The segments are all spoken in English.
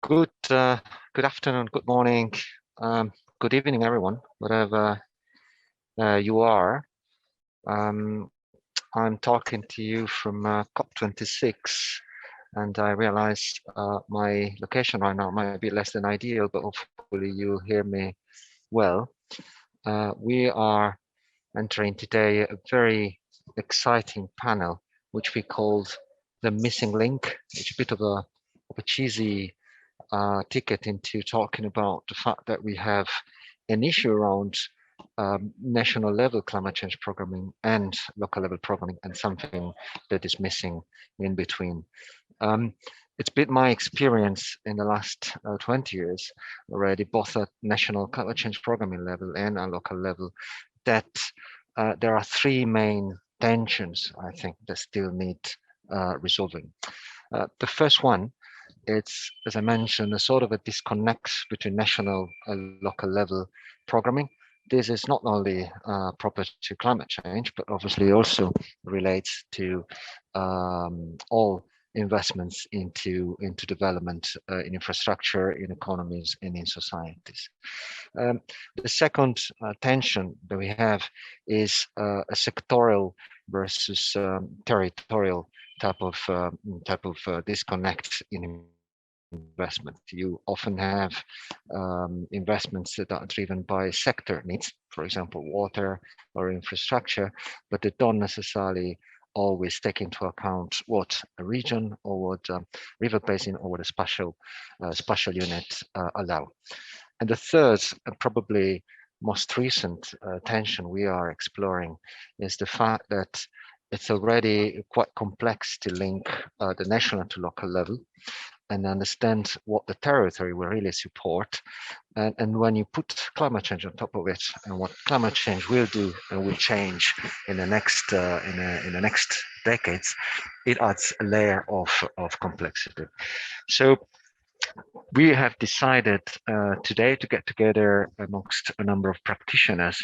Good afternoon, good morning, good evening, everyone, whatever you are. I'm talking to you from COP26, and I realize my location right now might be less than ideal, but hopefully you hear me well. We are entering today a very exciting panel, which we called the missing link. It's a bit of a cheesy ticket into talking about the fact that we have an issue around national level climate change programming and local level programming, and something that is missing in between. It's been my experience in the last 20 years already, both at national climate change programming level and at local level, that there are three main tensions, I think, that still need resolving. The first one, it's, as I mentioned, a sort of a disconnect between national and local level programming. This is not only proper to climate change, but obviously also relates to all investments into development in infrastructure, in economies, and in societies. The second tension that we have is a sectorial versus territorial type of disconnect in investment. You often have investments that are driven by sector needs, for example, water or infrastructure, but they don't necessarily always take into account what a region or what river basin or what a spatial unit allow. And the third, and probably most recent tension we are exploring, is the fact that it's already quite complex to link the national to local level and understand what the territory will really support. And when you put climate change on top of it, and what climate change will do and will change in the next in the next decades, it adds a layer of complexity. So we have decided today to get together amongst a number of practitioners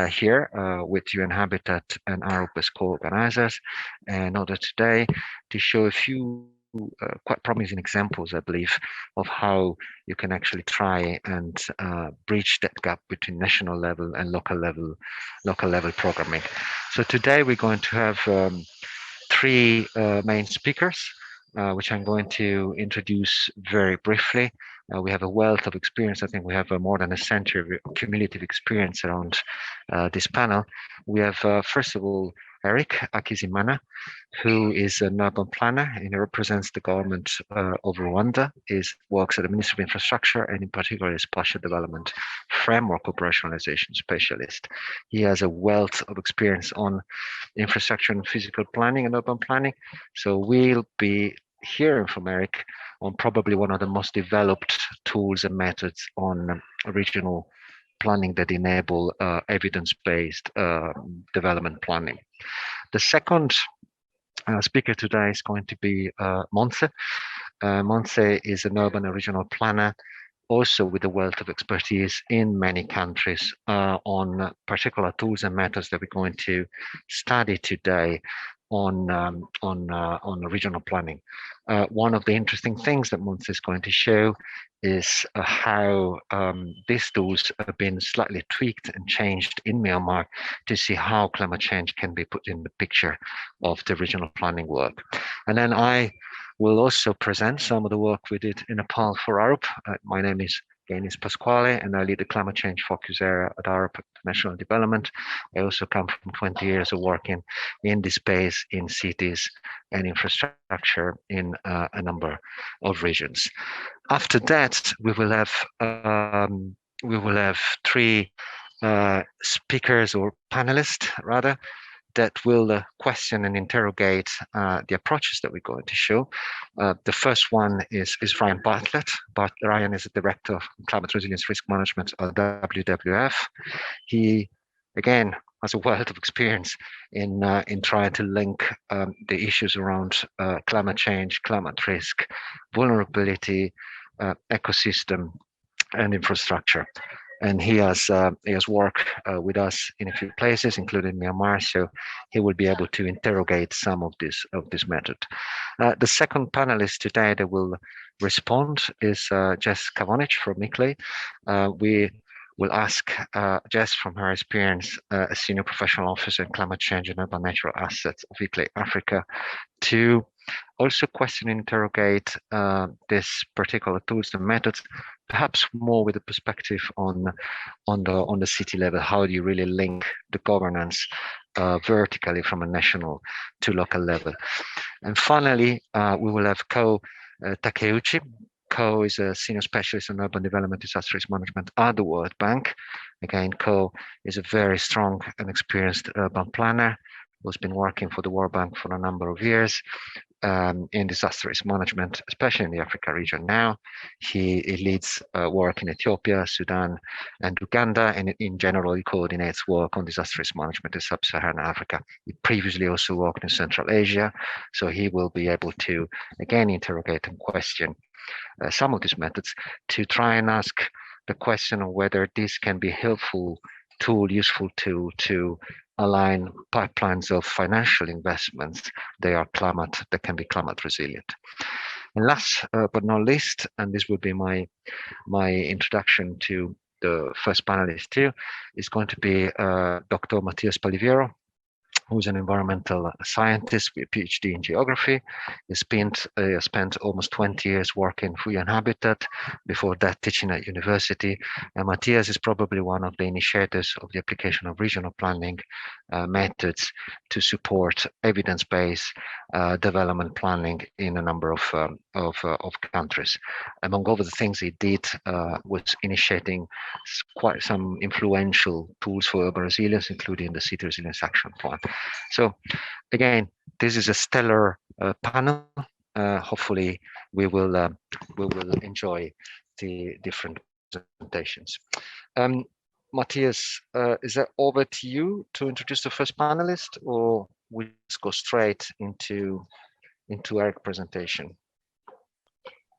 here with UN Habitat and Arup as co-organizers, in order today to show a few quite promising examples, I believe, of how you can actually try and bridge that gap between national level and local level programming. So today we're going to have three main speakers, which I'm going to introduce very briefly. We have a wealth of experience. I think we have more than a century of cumulative experience around this panel. We have, first of all, Eric Akizimana, who is an urban planner and represents the government of Rwanda. He works at the Ministry of Infrastructure and in particular a spatial development framework operationalization specialist. He has a wealth of experience on infrastructure and physical planning and urban planning. So we'll be hearing from Eric on probably one of the most developed tools and methods on regional planning that enable evidence-based development planning. The second speaker today is going to be Montse. Montse is an urban and regional planner, also with a wealth of expertise in many countries on particular tools and methods that we're going to study today on regional planning. One of the interesting things that Montse is going to show is how these tools have been slightly tweaked and changed in Myanmar to see how climate change can be put in the picture of the regional planning work. And then I will also present some of the work we did in Nepal for Arup. My name is Ganis Pasquale, and I lead the climate change focus area at Arup National Development. I also come from 20 years of working in this space in cities and infrastructure in a number of regions. After that, we will have three speakers, or panelists rather, that will question and interrogate the approaches that we're going to show. The first one is Ryan Bartlett. Ryan is the Director of Climate Resilience Risk Management at WWF. He, again, has a wealth of experience in trying to link the issues around climate change, climate risk, vulnerability, ecosystem, and infrastructure. and he has worked with us in a few places, including Myanmar. So he will be able to interrogate some of this method. The second panelist today that will respond is Jess Kavonic from ICLEI. We will ask Jess, from her experience as Senior Professional Officer in Climate Change and Urban Natural Assets of ICLEI Africa, to also question and interrogate this particular tools and methods, perhaps more with a perspective on the city level. How do you really link the governance vertically from a national to local level? And finally, we will have Ko Takeuchi. Ko is a senior specialist in urban development disaster risk management at the World Bank. Again, Ko is a very strong and experienced urban planner who's been working for the World Bank for a number of years in disaster risk management, especially in the Africa region now. He leads work in Ethiopia, Sudan, and Uganda, and in general, he coordinates work on disaster risk management in sub-Saharan Africa. He previously also worked in Central Asia, so he will be able to, again, interrogate and question some of these methods to try and ask the question of whether this can be helpful tool, useful tool to align pipelines of financial investments that can be climate resilient. And last but not least, and this would be my introduction to the first panelist too, is going to be Dr. Mathias Spaliviero, who's an environmental scientist with a PhD in geography. He spent almost 20 years working for UN Habitat, before that teaching at university. And Mathias is probably one of the initiators of the application of regional planning methods to support evidence-based development planning in a number of countries. Among other things he did was initiating quite some influential tools for urban resilience, including the City Resilience Action Plan. So again, this is a stellar panel. Hopefully we will enjoy the different presentations. Mathias, is that over to you to introduce the first panelist, or we just go straight into Eric's presentation?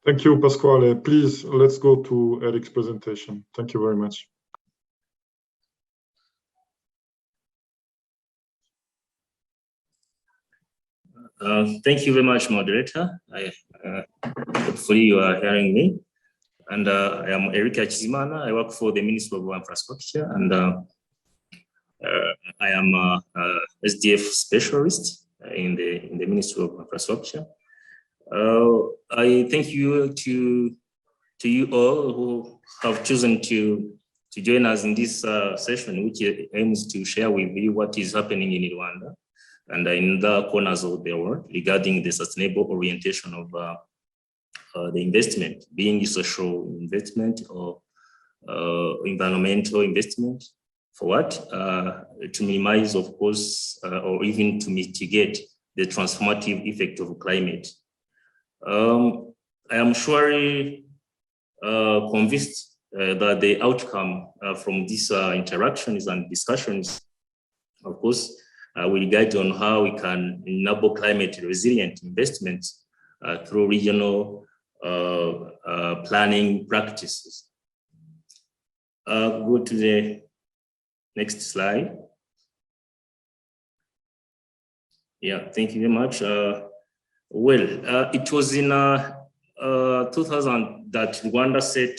Thank you, Pasquale. Please, let's go to Eric's presentation. Thank you very much. Thank you very much, moderator. Hopefully you are hearing me. And I am Eric Achizimana. I work for the Ministry of Infrastructure, and I am a SDF specialist in the Ministry of Infrastructure. I thank you to you all who have chosen to join us in this session, which aims to share with you what is happening in Rwanda and in the corners of the world regarding the sustainable orientation of the investment, being social investment or environmental investment. For what? To minimize, of course, or even to mitigate the transformative effect of climate. I am surely convinced that the outcome from these interactions and discussions, of course, will guide on how we can enable climate resilient investments through regional planning practices. Go to the next slide. Yeah, thank you very much. It was in 2000 that Rwanda set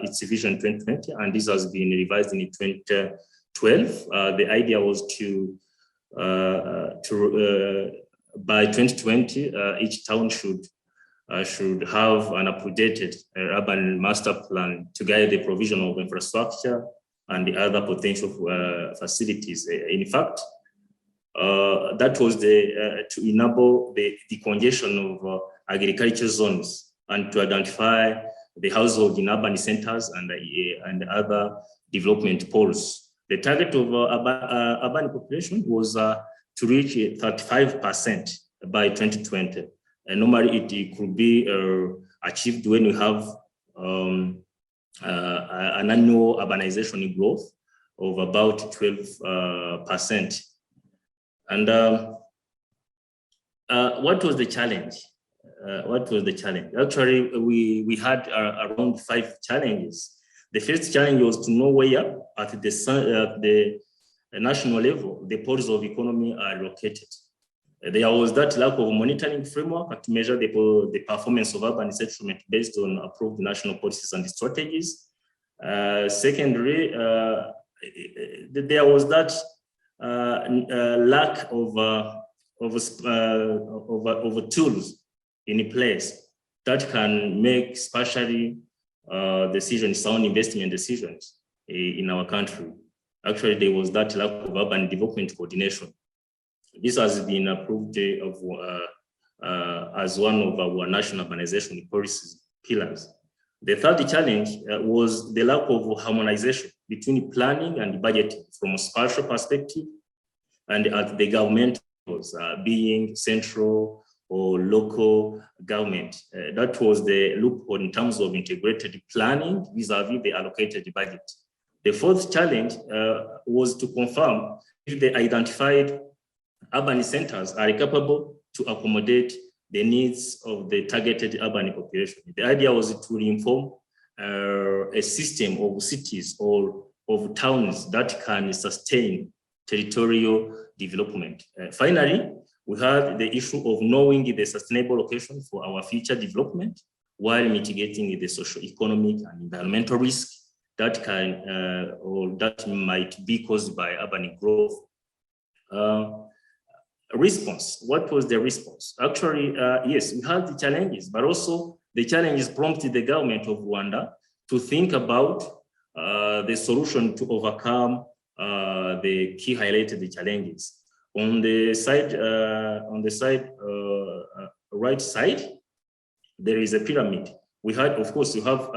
its Vision 2020, and this has been revised in 2012. The idea was to by 2020, each town should have an updated urban master plan to guide the provision of infrastructure and the other potential facilities. In fact, that was to enable the decongestion of agriculture zones and to identify the household in urban centers and other development poles. The target of urban population was to reach 35% by 2020. And normally it could be achieved when we have an annual urbanization growth of about 12%. And what was the challenge? Actually, we had around 5 challenges. The first challenge was to know where at the national level the poles of economy are located. There was that lack of monitoring framework to measure the performance of urban settlement based on approved national policies and strategies. Secondly, there was that lack of tools in place that can make spatially sound investment decisions in our country. Actually, there was that lack of urban development coordination. This has been approved as one of our national urbanization policies pillars. The third challenge was the lack of harmonization between planning and budgeting from a spatial perspective and at the government levels, being central or local government. That was the loophole in terms of integrated planning vis-a-vis the allocated budget. The fourth challenge was to confirm if the identified urban centers are capable to accommodate the needs of the targeted urban population. The idea was to inform a system of cities or of towns that can sustain territorial development. Finally, we had the issue of knowing the sustainable location for our future development while mitigating the socio-economic and environmental risk that can or that might be caused by urban growth. Response. What was the response? Actually, yes, we had the challenges, but also the challenges prompted the government of Rwanda to think about the solution to overcome the key highlighted challenges. On the right side, there is a pyramid. We had, of course, you have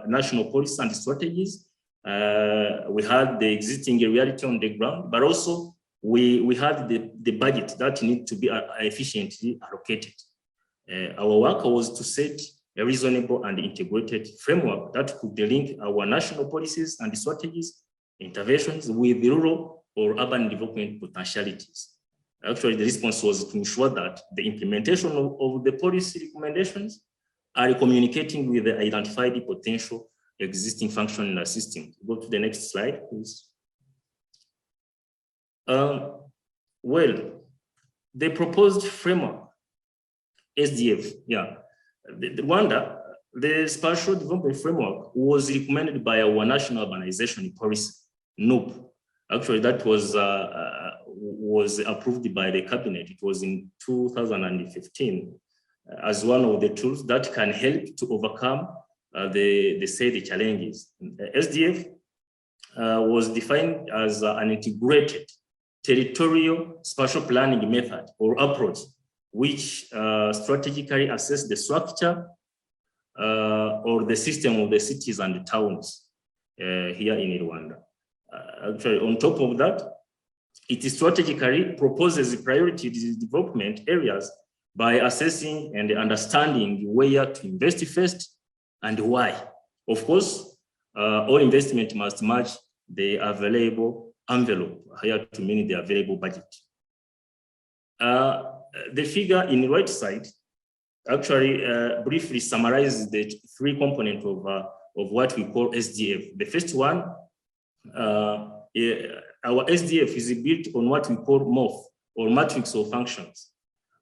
national policies and strategies. We had the existing reality on the ground, but also we had the budget that needs to be efficiently allocated. Our work was to set a reasonable and integrated framework that could link our national policies and strategies, interventions with rural or urban development potentialities. Actually, the response was to ensure that the implementation of the policy recommendations are communicating with the identified potential existing function in the system. Go to the next slide, please. Well, the proposed framework, SDF, Rwanda, the spatial development framework was recommended by our national urbanization policy, NUP. Actually, that was approved by the cabinet. It was in 2015 as one of the tools that can help to overcome the challenges. SDF was defined as an integrated territorial spatial planning method or approach, which strategically assess the structure or the system of the cities and the towns here in Rwanda. Actually, on top of that, it strategically proposes priority development areas by assessing and understanding where to invest first and why. Of course, all investment must match the available envelope here to mean the available budget. The figure in the right side actually briefly summarizes the three components of what we call SDF. The first one, our SDF is built on what we call MOF, or matrix of functions,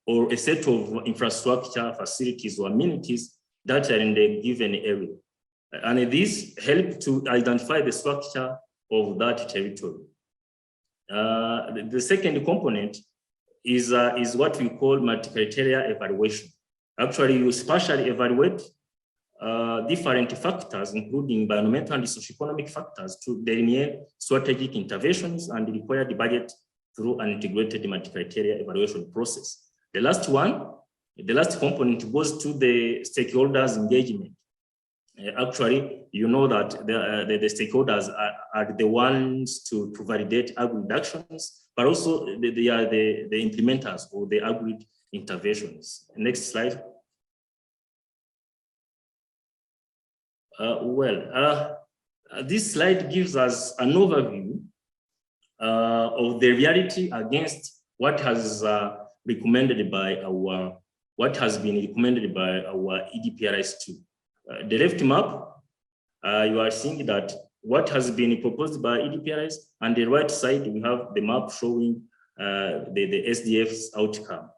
or a set of infrastructure, facilities, or amenities that are in the given area. And these help to identify the structure of that territory. The second component is what we call multi-criteria evaluation. Actually, you spatially evaluate different factors, including environmental and socioeconomic factors, to delineate strategic interventions and require the budget through an integrated multi-criteria evaluation process. The last component goes to the stakeholders' engagement. Actually, you know that the stakeholders are the ones to validate agreed actions, but also they are the implementers of the agreed interventions. Next slide. This slide gives us an overview of the reality against what has been recommended by our EDPRS2. The left map you are seeing that what has been proposed by EDPRS, and the right side, we have the map showing the SDF's outcome.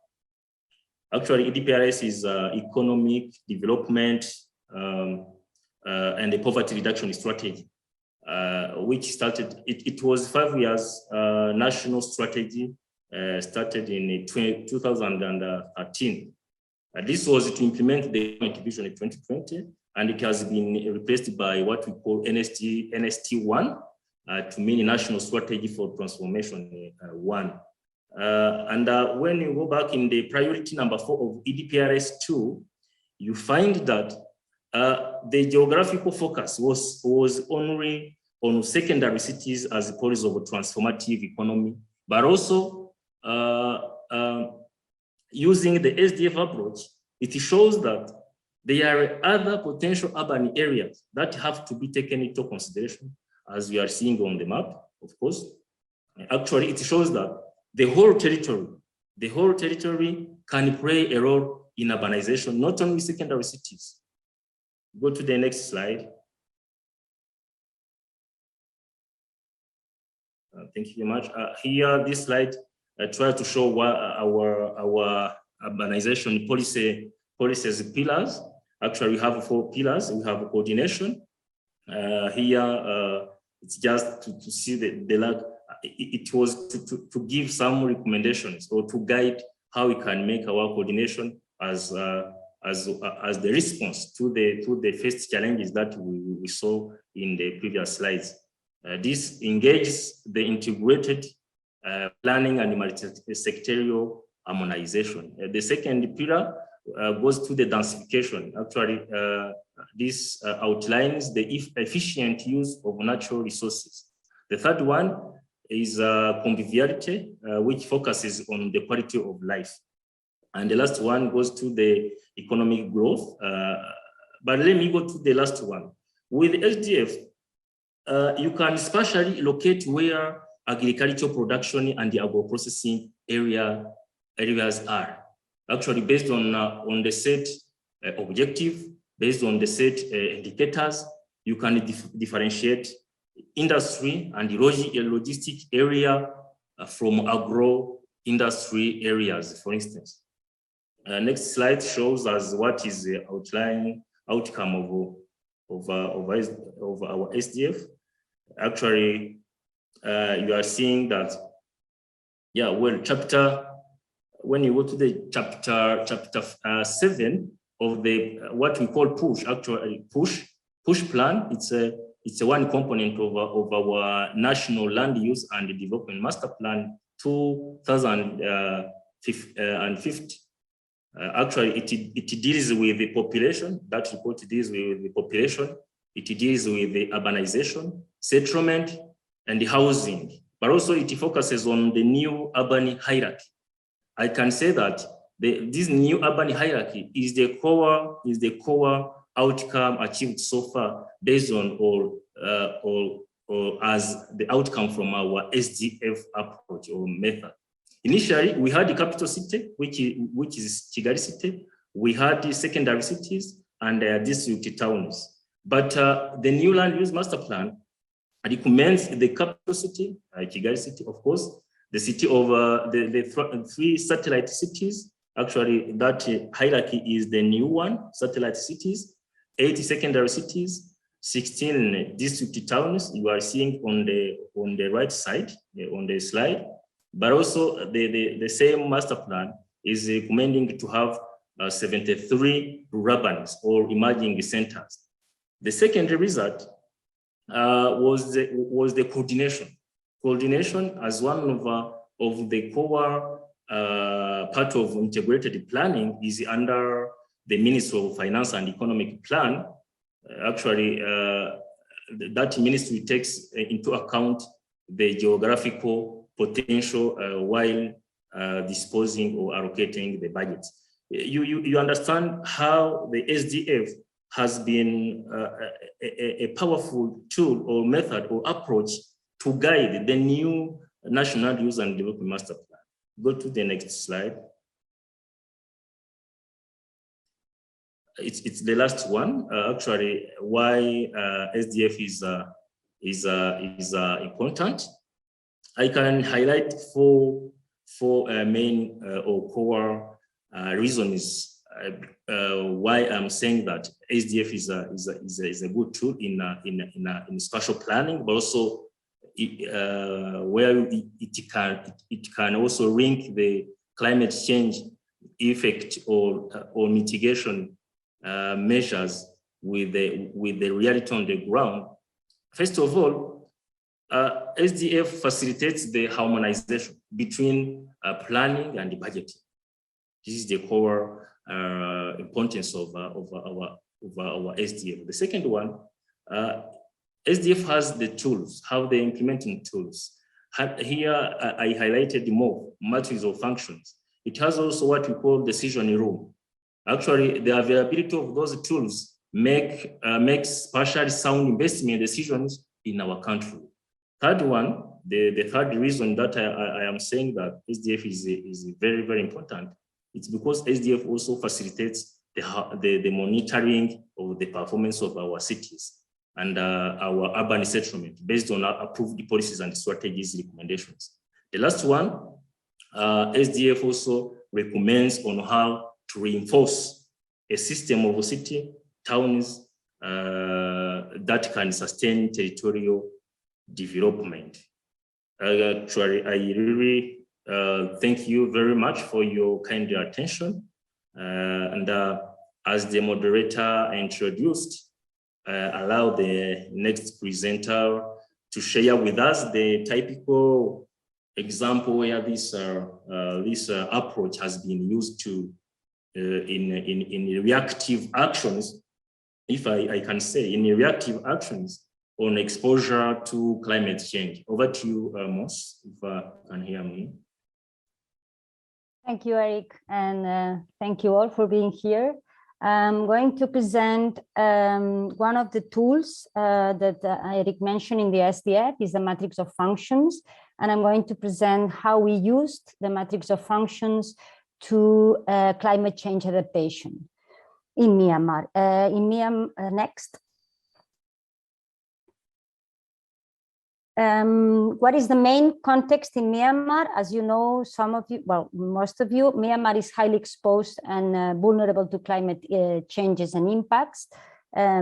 Actually, EDPRS is economic development and the poverty reduction strategy, which started, it was 5 years national strategy, started in 2013. This was to implement the vision in 2020, and it has been replaced by what we call NST1, to mean National Strategy for Transformation 1. When you go back in the priority number 4 of EDPRS 2, you find that the geographical focus was only on secondary cities as policies of a transformative economy, but also using the SDF approach, it shows that there are other potential urban areas that have to be taken into consideration, as we are seeing on the map, of course. Actually, it shows that the whole territory can play a role in urbanization, not only secondary cities. Go to the next slide. Thank you very much. Here, this slide tries to show what our urbanization policies pillars. Actually, we have 4 pillars. We have coordination. Here, it's just to see the lack. It was to give some recommendations or to guide how we can make our coordination as the response to the first challenges that we saw in the previous slides. This engages the integrated planning and multi-sectorial harmonization. The second pillar goes to the densification. Actually, this outlines the efficient use of natural resources. The third one is conviviality, which focuses on the quality of life. And the last one goes to the economic growth. But let me go to the last one. With SDF, you can spatially locate where agricultural production and the agro-processing areas are. Actually, based on the set objective, based on the set indicators, you can differentiate industry and logistic area from agro-industry areas, for instance. Next slide shows us what is the outcome of our SDF. Actually, you are seeing that, yeah, well, when you go to the chapter 7 of the what we call push plan, it's a one component of our national land use and development master plan 2050. Actually, it deals with the population. That report deals with the population. It deals with the urbanization, settlement, and the housing. But also, it focuses on the new urban hierarchy. I can say that this new urban hierarchy is the core outcome achieved so far, based on or as the outcome from our SDF approach or method. Initially, we had the capital city, which is Kigali city. We had the secondary cities and district towns. But the new land use master plan recommends the capital city, Kigali city, of course, the city of the 3 satellite cities. Actually, that hierarchy is the new one, satellite cities, 8 secondary cities, 16 district towns. You are seeing on the right side on the slide. But also the same master plan is recommending to have 73 urbans or emerging centers. The second result was the coordination. Coordination as one of the core part of integrated planning is under the Ministry of Finance and Economic Plan. Actually, that ministry takes into account the geographical potential while disposing or allocating the budget. You understand how the SDF has been a powerful tool or method or approach to guide the new National Use and Development Master Plan. Go to the next slide. it's the last one, actually, why SDF is important. I can highlight four main or core reasons why I'm saying that SDF is a good tool in spatial planning, but also where it can also link the climate change effect or mitigation measures with the reality on the ground. First of all, SDF facilitates the harmonization between planning and budgeting. This is the core importance of our SDF. The second one, SDF has the tools, how they're implementing tools. Here, I highlighted more matrix of functions. It has also what we call decision room. Actually, the availability of those tools makes spatially sound investment decisions in our country. Third one, the third reason that I am saying that SDF is very, very important, it's because SDF also facilitates the monitoring of the performance of our cities and our urban settlement based on our approved policies and strategies recommendations. The last one, SDF also recommends on how to reinforce a system of city, towns that can sustain territorial development. Actually, I really thank you very much for your kind attention. And as the moderator introduced, allow the next presenter to share with us the typical example where this approach has been used to in reactive actions, if I can say, in reactive actions on exposure to climate change. Over to you, Mos, if you can hear me. Thank you, Eric, and thank you all for being here. I'm going to present one of the tools that Eric mentioned in the SDF is the matrix of functions, and I'm going to present how we used the matrix of functions to climate change adaptation in Myanmar. Next. What is the main context in Myanmar? As you know, some of you, well, most of you, Myanmar is highly exposed and vulnerable to climate changes and impacts. I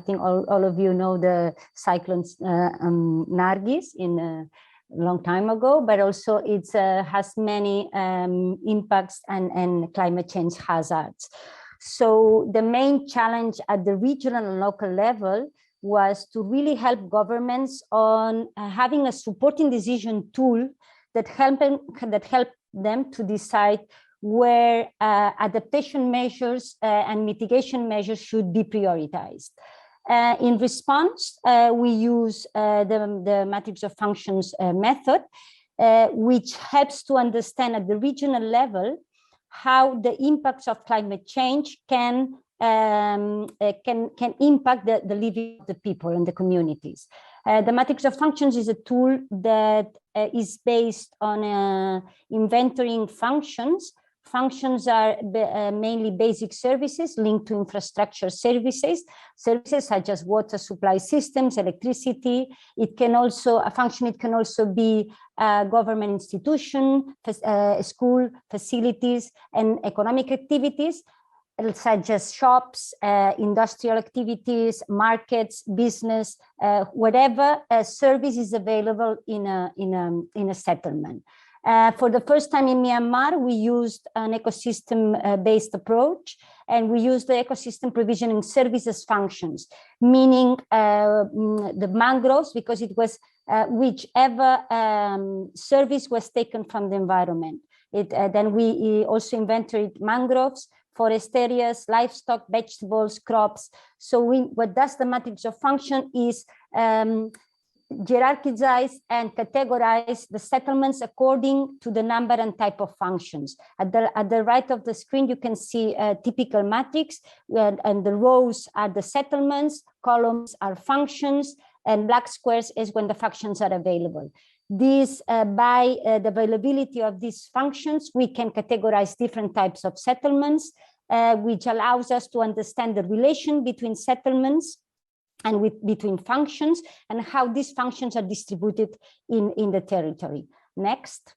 think all of you know the cyclones Nargis in a long time ago, but also it has many impacts and climate change hazards. So the main challenge at the regional and local level was to really help governments on having a supporting decision tool that help them to decide where adaptation measures and mitigation measures should be prioritized. In response, we use the matrix of functions method, which helps to understand at the regional level how the impacts of climate change can impact the living of the people and the communities. The matrix of functions is a tool that is based on inventorying functions. Functions are mainly basic services linked to infrastructure services such as water supply systems, electricity. It can also, a function, it can also be a government institution, school facilities, and economic activities, such as shops, industrial activities, markets, business, whatever service is available in a settlement. For the first time in Myanmar, we used an ecosystem-based approach, and we used the ecosystem provisioning services functions, meaning the mangroves, because it was whichever service was taken from the environment. Then we also inventoried mangroves, forest areas, livestock, vegetables, crops. So what does the matrix of function is hierarchize and categorize the settlements according to the number and type of functions. At the right of the screen, you can see a typical matrix, and the rows are the settlements, columns are functions, and black squares is when the functions are available. These, by the availability of these functions, we can categorize different types of settlements which allows us to understand the relation between settlements and between functions and how these functions are distributed in the territory. Next.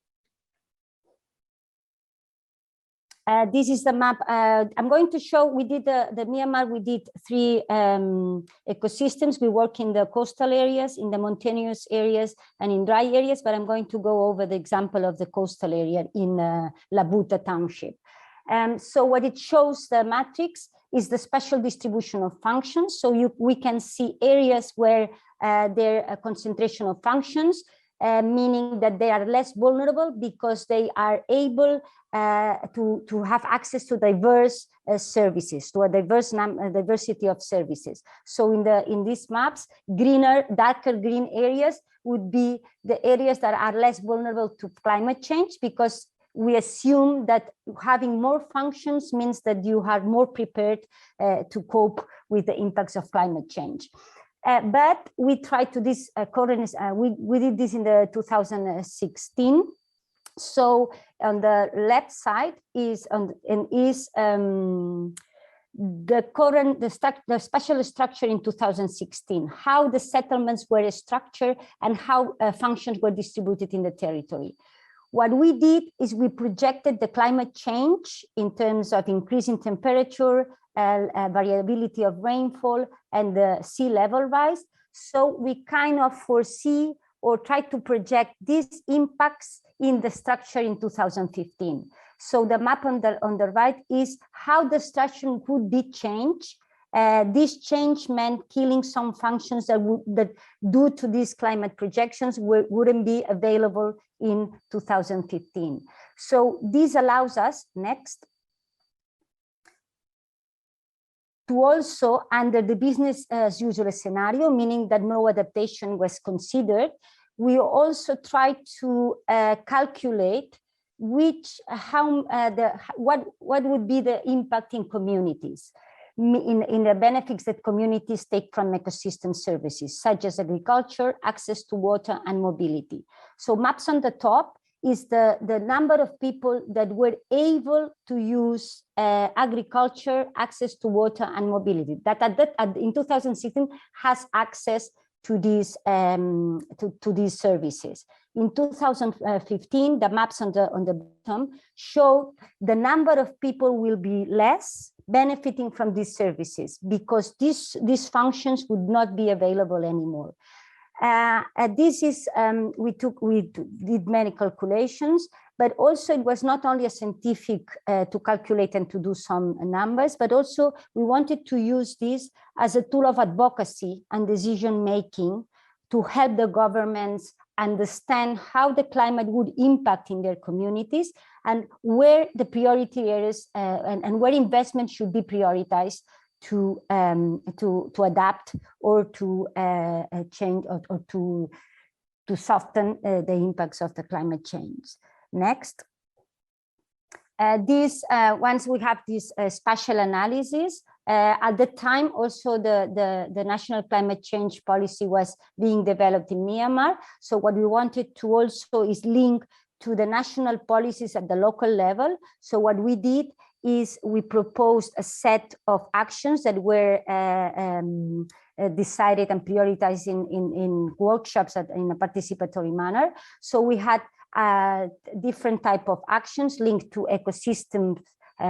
This is the map. I'm going to show, we did the Myanmar, we did 3 ecosystems. We work in the coastal areas, in the mountainous areas, and in dry areas, but I'm going to go over the example of the coastal area in Labuta Township. So what it shows, the matrix, is the spatial distribution of functions. So we can see areas where there are a concentration of functions, meaning that they are less vulnerable because they are able to have access to diverse services, to a diversity of services. So in these maps, greener, darker green areas would be the areas that are less vulnerable to climate change, because we assume that having more functions means that you are more prepared to cope with the impacts of climate change. But we tried to this we did this in the 2016. So on the left side is the spatial structure in 2016, how the settlements were structured and how functions were distributed in the territory. What we did is we projected the climate change in terms of increase in temperature, variability of rainfall, and the sea level rise. So we kind of foresee or try to project these impacts in the structure in 2015. So the map on the right is how the structure would be changed. This change meant killing some functions that due to these climate projections wouldn't be available in 2015. So this allows us, next, to also, under the business as usual scenario, meaning that no adaptation was considered, we also try to calculate what would be the impact in communities, in the benefits that communities take from ecosystem services, such as agriculture, access to water, and mobility. So maps on the top is the number of people that were able to use agriculture, access to water, and mobility, that in 2016 has access to these services. In 2015, the maps on the bottom show the number of people will be less benefiting from these services because these functions would not be available anymore. This is we did many calculations, but also it was not only a scientific to calculate and to do some numbers, but also we wanted to use this as a tool of advocacy and decision making to help the governments understand how the climate would impact in their communities and where the priority areas and where investment should be prioritized to adapt or to change or to soften the impacts of the climate change. Next. Once we have this spatial analysis, at the time also the national climate change policy was being developed in Myanmar. So what we wanted to also is link to the national policies at the local level. So what we did is we proposed a set of actions that were decided and prioritized in workshops in a participatory manner. So we had different type of actions linked to ecosystems,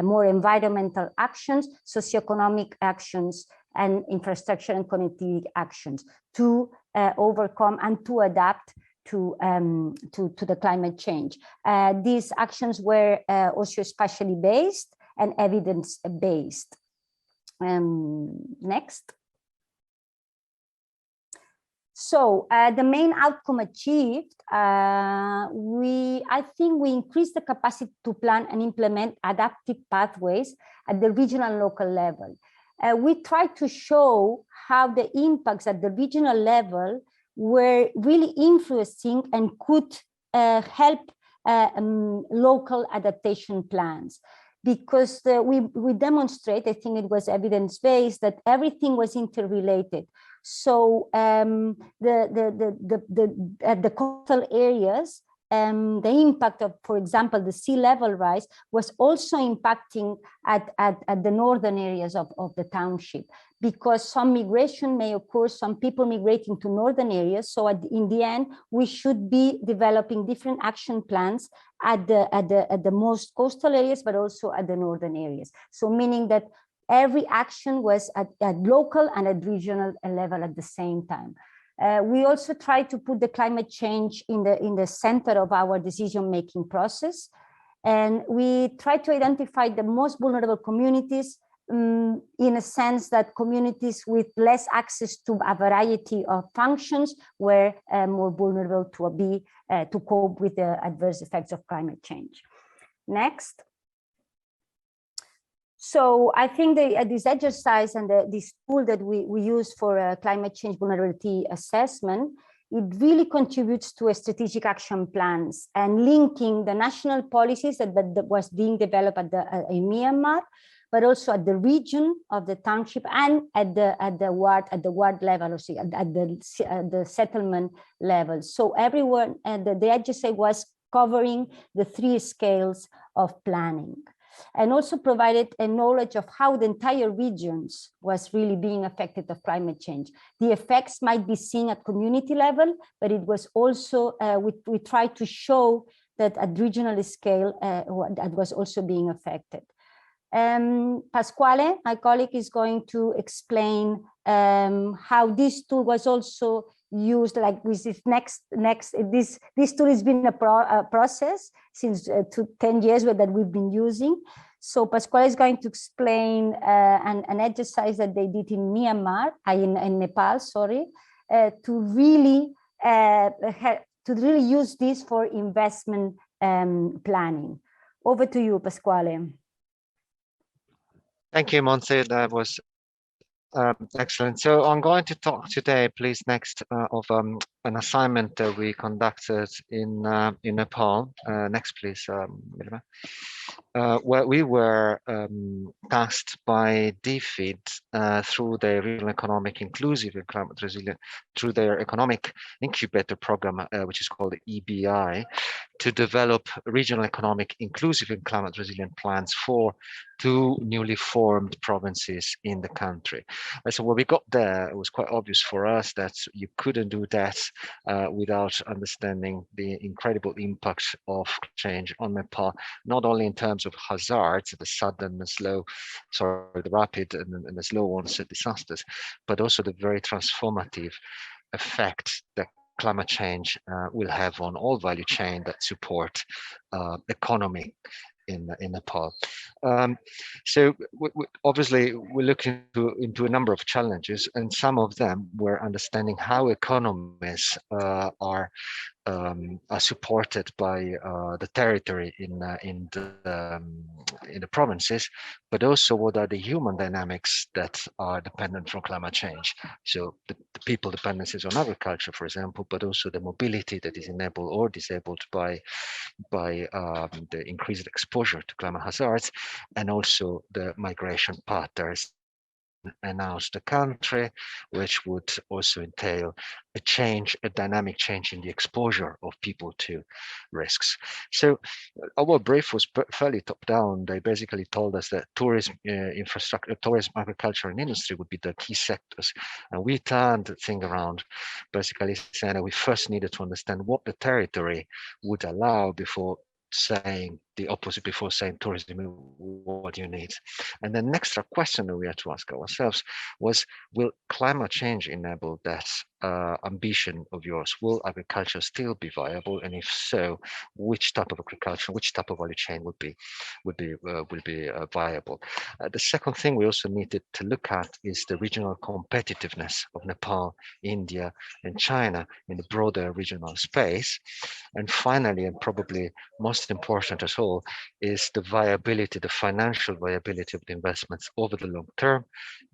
more environmental actions, socioeconomic actions, and infrastructure and connectivity actions to overcome and to adapt to the climate change. These actions were also spatially based and evidence-based. Next. So the main outcome achieved, I think we increased the capacity to plan and implement adaptive pathways at the regional and local level. We tried to show how the impacts at the regional level were really influencing and could help local adaptation plans. Because we demonstrate, I think it was evidence-based, that everything was interrelated. So the coastal areas, the impact of, for example, the sea level rise was also impacting at the northern areas of the township, because some migration may occur, some people migrating to northern areas. So in the end, we should be developing different action plans at the most coastal areas, but also at the northern areas. So meaning that every action was at local and at regional level at the same time. We also try to put the climate change in the center of our decision-making process. And we try to identify the most vulnerable communities, in a sense that communities with less access to a variety of functions were more vulnerable to cope with the adverse effects of climate change. Next. So I think this exercise and this tool that we use for climate change vulnerability assessment, it really contributes to a strategic action plans and linking the national policies that was being developed in Myanmar, but also at the region of the township and at the ward level, or at the settlement level. So everyone, and the HSA was covering the 3 scales of planning, and also provided a knowledge of how the entire regions was really being affected of climate change. The effects might be seen at community level, but it was also, we tried to show that at regional scale, that was also being affected. Pasquale, my colleague, is going to explain how this tool was also used, like with this this tool has been a process since 10 years that we've been using. So Pasquale is going to explain an exercise that they did in Myanmar, in Nepal, sorry, to really use this for investment planning. Over to you, Pasquale. Thank you, Monse. That was excellent. So I'm going to talk today, please, next of an assignment that we conducted in Nepal. Next, please, where we were tasked by DFID through the Regional Economic Inclusive and Climate Resilient, through their economic incubator program, which is called the EBI, to develop regional economic inclusive and climate resilient plans for 2 newly formed provinces in the country. And so when we got there, it was quite obvious for us that you couldn't do that without understanding the incredible impact of change on Nepal, not only in terms of hazards, the sudden, the slow, sorry, the rapid and the slow onset disasters, but also the very transformative effect that climate change will have on all value chain that support economy in Nepal. So obviously we're looking into a number of challenges, and some of them were understanding how economies are supported by the territory in the provinces, but also what are the human dynamics that are dependent from climate change. So the people dependencies on agriculture, for example, but also the mobility that is enabled or disabled by the increased exposure to climate hazards, and also the migration patterns announced the country, which would also entail a dynamic change in the exposure of people to risks. So our brief was fairly top down. They basically told us that tourism, infrastructure, tourism, agriculture, and industry would be the key sectors. And we turned the thing around, basically saying that we first needed to understand what the territory would allow before saying the opposite, before saying tourism, what do you need? And the next question that we had to ask ourselves was, will climate change enable that ambition of yours? Will agriculture still be viable? And if so, which type of agriculture, which type of value chain would be viable? The second thing we also needed to look at is the regional competitiveness of Nepal, India, and China in the broader regional space. And finally, and probably most important at all, is the viability, the financial viability of the investments over the long term,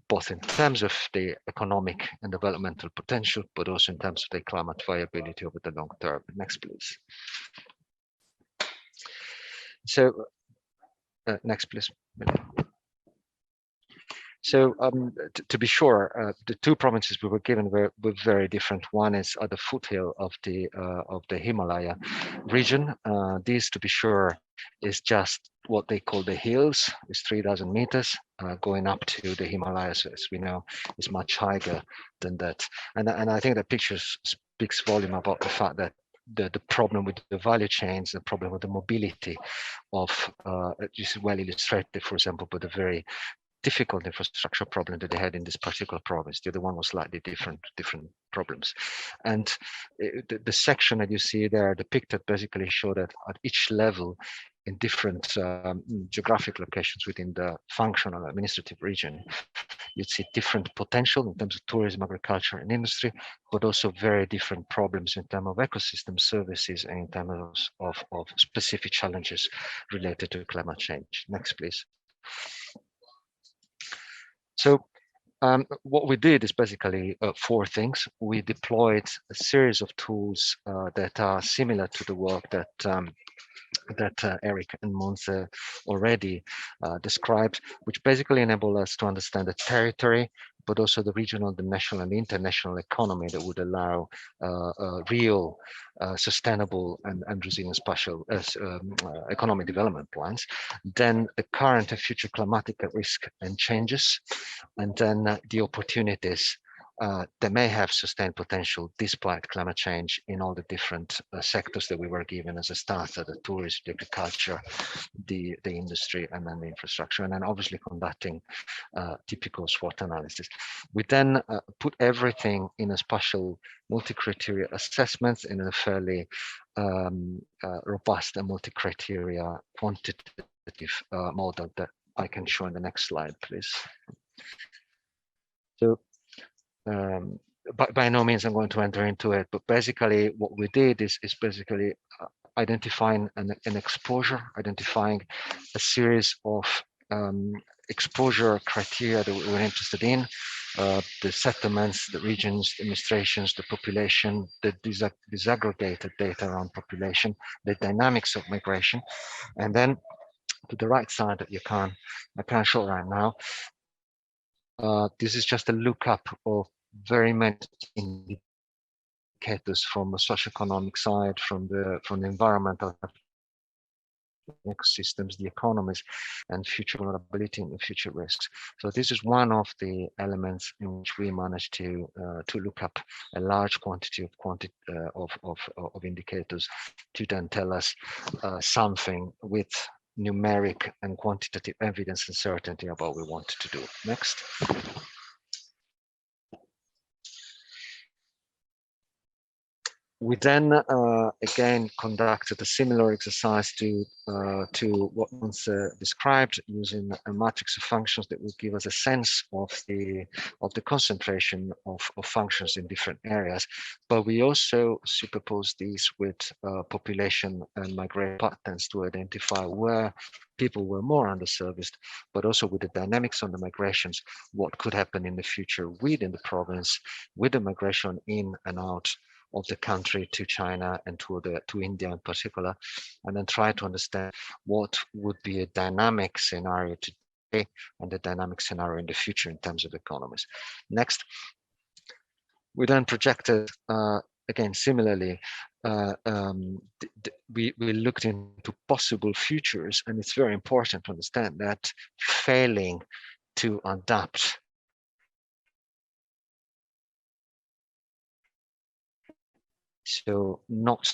both in terms of the economic and developmental potential, but also in terms of the climate viability over the long term. Next, please. So, next, please. So to be sure, the two provinces we were given were very different. One is at the foothill of the Himalaya region. This, to be sure, is just what they call the hills. It's 3,000 meters going up to the Himalayas, as we know, is much higher than that. And I think that picture speaks volume about the fact that the problem with the value chains, the problem with the mobility of, this is well illustrated, for example, by the very difficult infrastructure problem that they had in this particular province. The other one was slightly different problems. And the section that you see there depicted basically show that at each level in different geographic locations within the functional administrative region, you'd see different potential in terms of tourism, agriculture, and industry, but also very different problems in terms of ecosystem services and in terms of specific challenges related to climate change. Next, please. So what we did is basically four things. We deployed a series of tools that are similar to the work that Eric and Monse already described, which basically enable us to understand the territory, but also the regional, the national, and the international economy that would allow real, sustainable, and resilient spatial economic development plans. Then the current and future climatic risk and changes, and then the opportunities that may have sustained potential despite climate change in all the different sectors that we were given as a starter: the tourism, the agriculture, the industry, and then the infrastructure, and then obviously conducting typical SWOT analysis. We then put everything in a spatial multi-criteria assessment in a fairly robust and multi-criteria quantitative model that I can show in the next slide, please. So by no means I'm going to enter into it, but basically what we did is basically identifying an exposure, identifying a series of exposure criteria that we were interested in, the settlements, the regions, the administrations, the population, the disaggregated data around population, the dynamics of migration, and then to the right side that I can't show right now. This is just a lookup of very many indicators from the socioeconomic side, from the environmental ecosystems, the economies, and future vulnerability and future risks. So this is one of the elements in which we managed to look up a large quantity of indicators to then tell us something with numeric and quantitative evidence and certainty about what we wanted to do. Next. We then again conducted a similar exercise to what was described, using a matrix of functions that would give us a sense of the concentration of functions in different areas. But we also superposed these with population and migration patterns to identify where people were more underserviced, but also with the dynamics on the migrations, what could happen in the future within the province, with the migration in and out of the country to China and to India in particular, and then try to understand what would be a dynamic scenario today and the dynamic scenario in the future in terms of economies. Next, we then projected, again, similarly, we looked into possible futures, and it's very important to understand that failing to adapt so not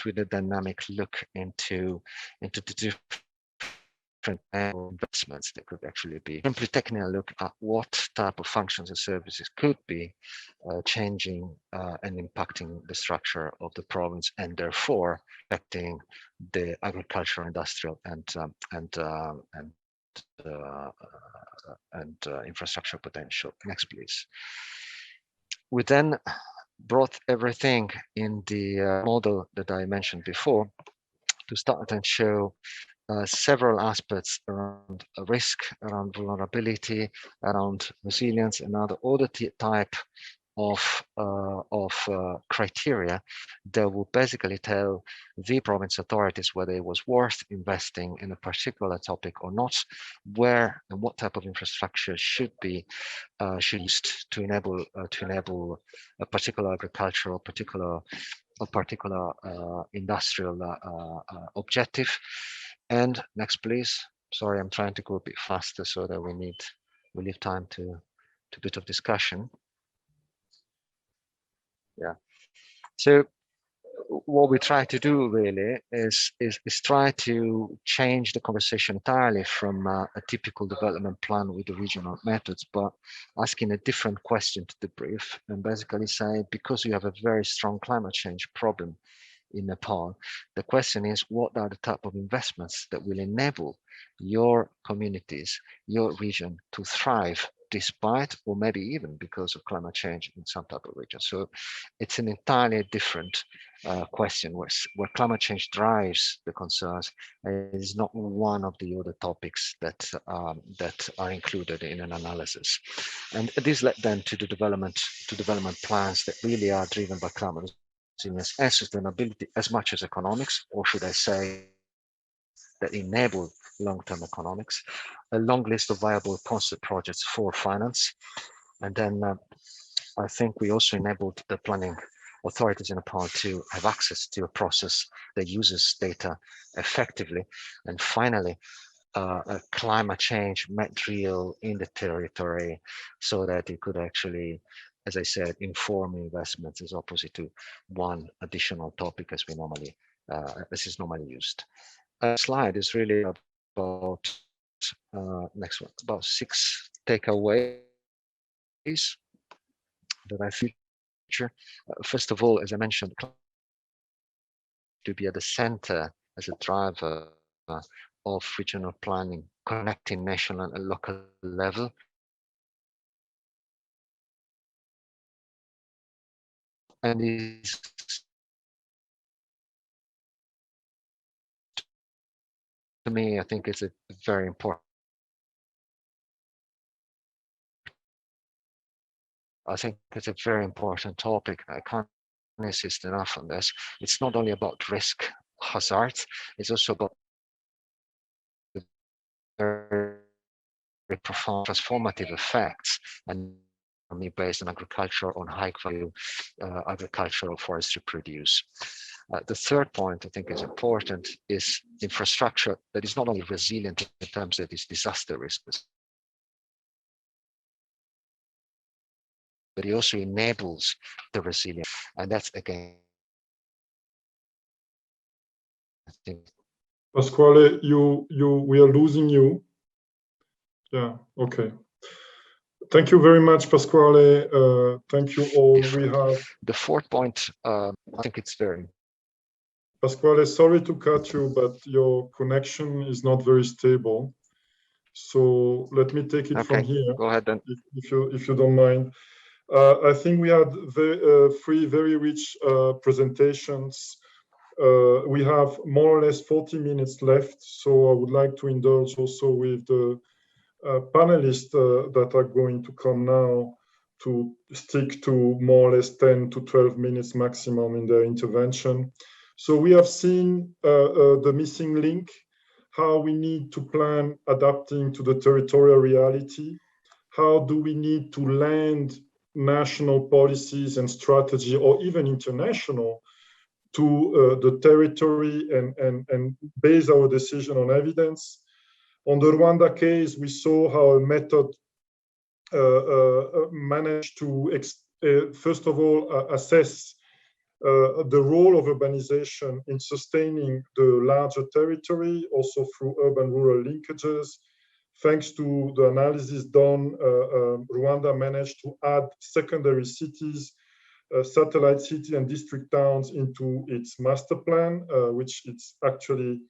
with a dynamic look into the different investments that could actually be simply taking a look at what type of functions and services could be changing and impacting the structure of the province, and therefore affecting the agricultural, industrial, and infrastructure potential. Next, please. We then brought everything in the model that I mentioned before to start and show several aspects around risk, around vulnerability, around resilience, and other type of criteria that will basically tell the province authorities whether it was worth investing in a particular topic or not, where and what type of infrastructure should be used to enable a particular agricultural, particular industrial objective. And next, please. Sorry, I'm trying to go a bit faster so that we leave time to a bit of discussion. Yeah. So what we try to do really is try to change the conversation entirely from a typical development plan with the regional methods, but asking a different question to the brief and basically say, because you have a very strong climate change problem in Nepal, the question is, what are the type of investments that will enable your communities, your region to thrive despite, or maybe even because of climate change in some type of region. So it's an entirely different question where climate change drives the concerns, and it is not one of the other topics that are included in an analysis. And this led then to the development plans that really are driven by climate resilience and sustainability as much as economics, or should I say that enable long-term economics, a long list of viable concept projects for finance. And then I think we also enabled the planning authorities in Nepal to have access to a process that uses data effectively. And finally, a climate change met real in the territory so that it could actually, as I said, inform investments as opposite to one additional topic as is normally used. Slide is really about next one, about 6 takeaways that I feature. First of all, as I mentioned, to be at the center as a driver of regional planning, connecting national and local level. And is to me, I think it's a very important. I think it's a very important topic. I can't insist enough on this. It's not only about risk hazards, it's also about the very profound transformative effects and based on agriculture, on high value agricultural forestry produce. The third point I think is important is infrastructure that is not only resilient in terms of its disaster risk, but it also enables the resilience. And that's again, I think. Pasquale, we are losing you. Yeah, okay. Thank you very much, Pasquale. Thank you all. We have the fourth point. I think it's very. Pasquale, sorry to cut you, but your connection is not very stable. So let me take it from here. Go ahead then. If you don't mind. I think we had 3 very rich presentations. We have more or less 40 minutes left, so I would like to indulge also with the panelists that are going to come now to stick to more or less 10 to 12 minutes maximum in their intervention. So we have seen the missing link, how we need to plan adapting to the territorial reality. How do we need to land national policies and strategy, or even international, to the territory and base our decision on evidence. On the Rwanda case, we saw how a method managed to, first of all, assess the role of urbanization in sustaining the larger territory, also through urban-rural linkages. Thanks to the analysis done, Rwanda managed to add secondary cities, satellite city and district towns into its master plan, which is actually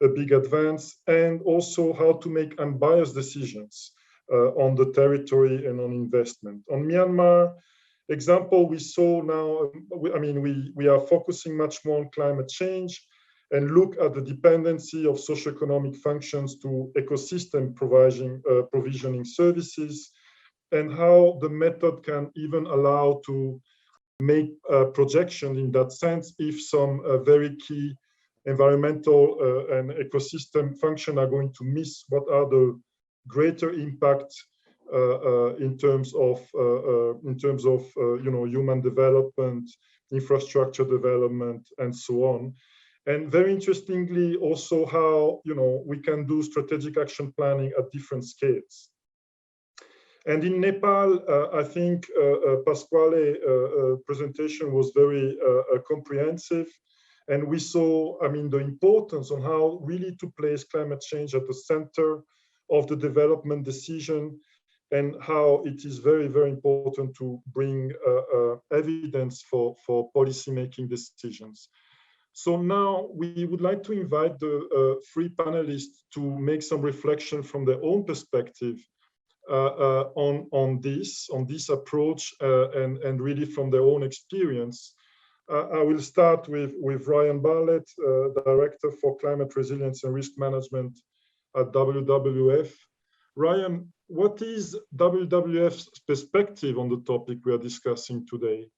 a big advance, and also how to make unbiased decisions on the territory and on investment. On Myanmar example, we saw now, we are focusing much more on climate change and look at the dependency of socioeconomic functions to ecosystem provisioning services. and how the method can even allow to make a projection in that sense if some very key environmental and ecosystem function are going to miss, what are the greater impact in terms of human development, infrastructure development, and so on. And very interestingly, also how we can do strategic action planning at different scales. And in Nepal, I think Pasquale's presentation was very comprehensive. And we saw, the importance on how really to place climate change at the center of the development decision, and how it is very, very important to bring evidence for policy-making decisions. So now we would like to invite the three panelists to make some reflection from their own perspective on this approach and really from their own experience. I will start with Ryan Bartlett, Director for Climate Resilience and Risk Management at WWF. Ryan, what is WWF's perspective on the topic we are discussing today?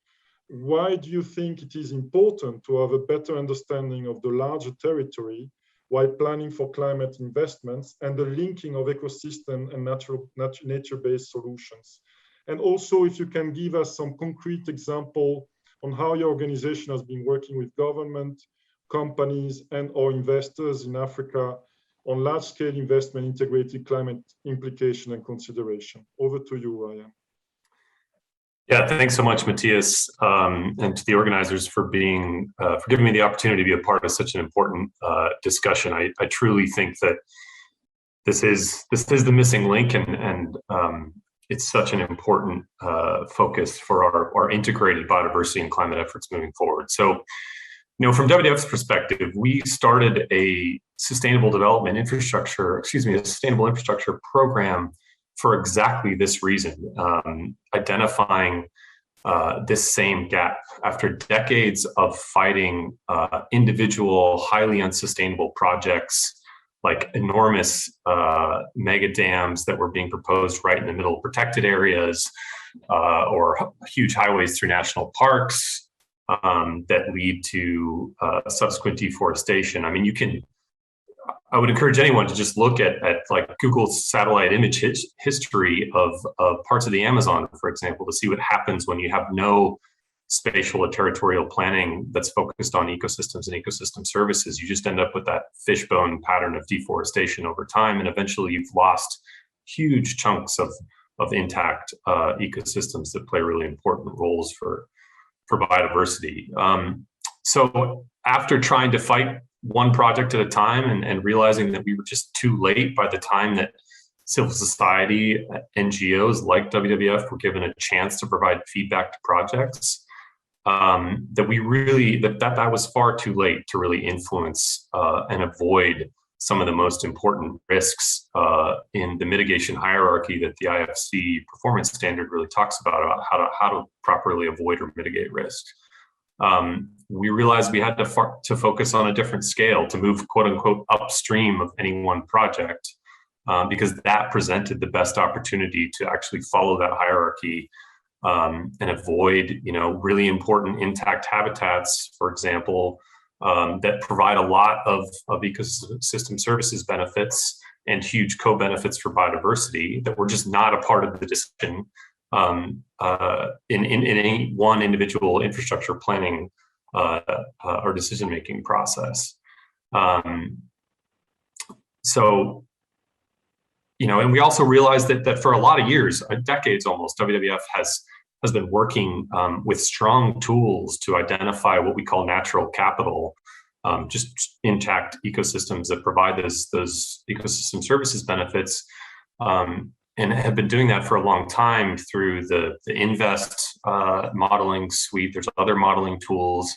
Why do you think it is important to have a better understanding of the larger territory while planning for climate investments and the linking of ecosystem and nature-based solutions? And also, if you can give us some concrete example on how your organization has been working with government, companies, and or investors in Africa on large-scale investment integrated climate implication and consideration. Over to you, Ryan. Yeah, thanks so much, Mathias, and to the organizers for giving me the opportunity to be a part of such an important discussion. I truly think that this is the missing link, and it's such an important focus for our integrated biodiversity and climate efforts moving forward. So, from WWF's perspective, we started a sustainable infrastructure program for exactly this reason, identifying this same gap. After decades of fighting individual, highly unsustainable projects, like enormous mega dams that were being proposed right in the middle of protected areas, or huge highways through national parks that lead to subsequent deforestation. I would encourage anyone to just look at like Google's satellite image history of parts of the Amazon, for example, to see what happens when you have no spatial or territorial planning that's focused on ecosystems and ecosystem services. You just end up with that fishbone pattern of deforestation over time, and eventually you've lost huge chunks of intact ecosystems that play really important roles for biodiversity. So after trying to fight one project at a time and realizing that we were just too late by the time that civil society, NGOs like WWF were given a chance to provide feedback to projects, that was far too late to really influence and avoid some of the most important risks in the mitigation hierarchy that the IFC performance standard really talks about how to properly avoid or mitigate risks. We realized we had to focus on a different scale to move, quote unquote, upstream of any one project, because that presented the best opportunity to actually follow that hierarchy and avoid, really important intact habitats, for example, that provide a lot of ecosystem services benefits and huge co-benefits for biodiversity that were just not a part of the discussion in any one individual infrastructure planning or decision-making process. So, and we also realized that for a lot of years, decades almost, WWF has been working with strong tools to identify what we call natural capital, just intact ecosystems that provide those ecosystem services benefits, and have been doing that for a long time through the INVEST modeling suite. There's other modeling tools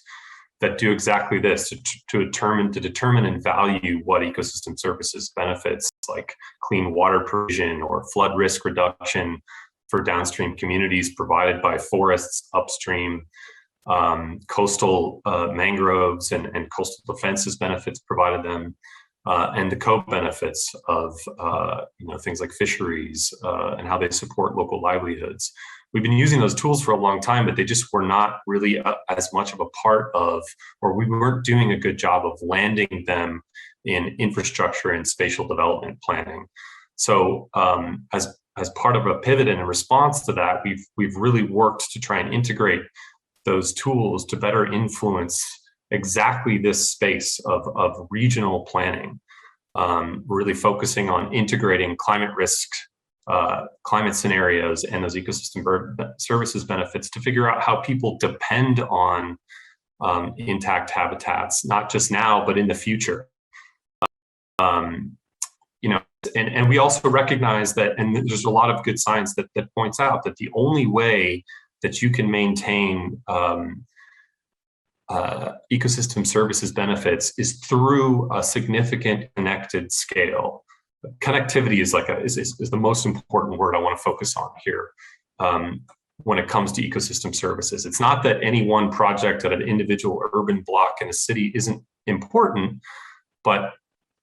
that do exactly this to determine and value what ecosystem services benefits, like clean water provision or flood risk reduction for downstream communities provided by forests upstream, coastal mangroves and coastal defenses benefits provided them, and the co-benefits of things like fisheries and how they support local livelihoods. We've been using those tools for a long time, but they just were not really as much of a part of, or we weren't doing a good job of landing them in infrastructure and spatial development planning. So as part of a pivot and a response to that, we've really worked to try and integrate those tools to better influence exactly this space of regional planning, really focusing on integrating climate risks, climate scenarios, and those ecosystem services benefits to figure out how people depend on intact habitats, not just now, but in the future. And we also recognize that, and there's a lot of good science that points out that the only way that you can maintain ecosystem services benefits is through a significant connected scale. Connectivity is is the most important word I want to focus on here when it comes to ecosystem services. It's not that any one project at an individual urban block in a city isn't important, but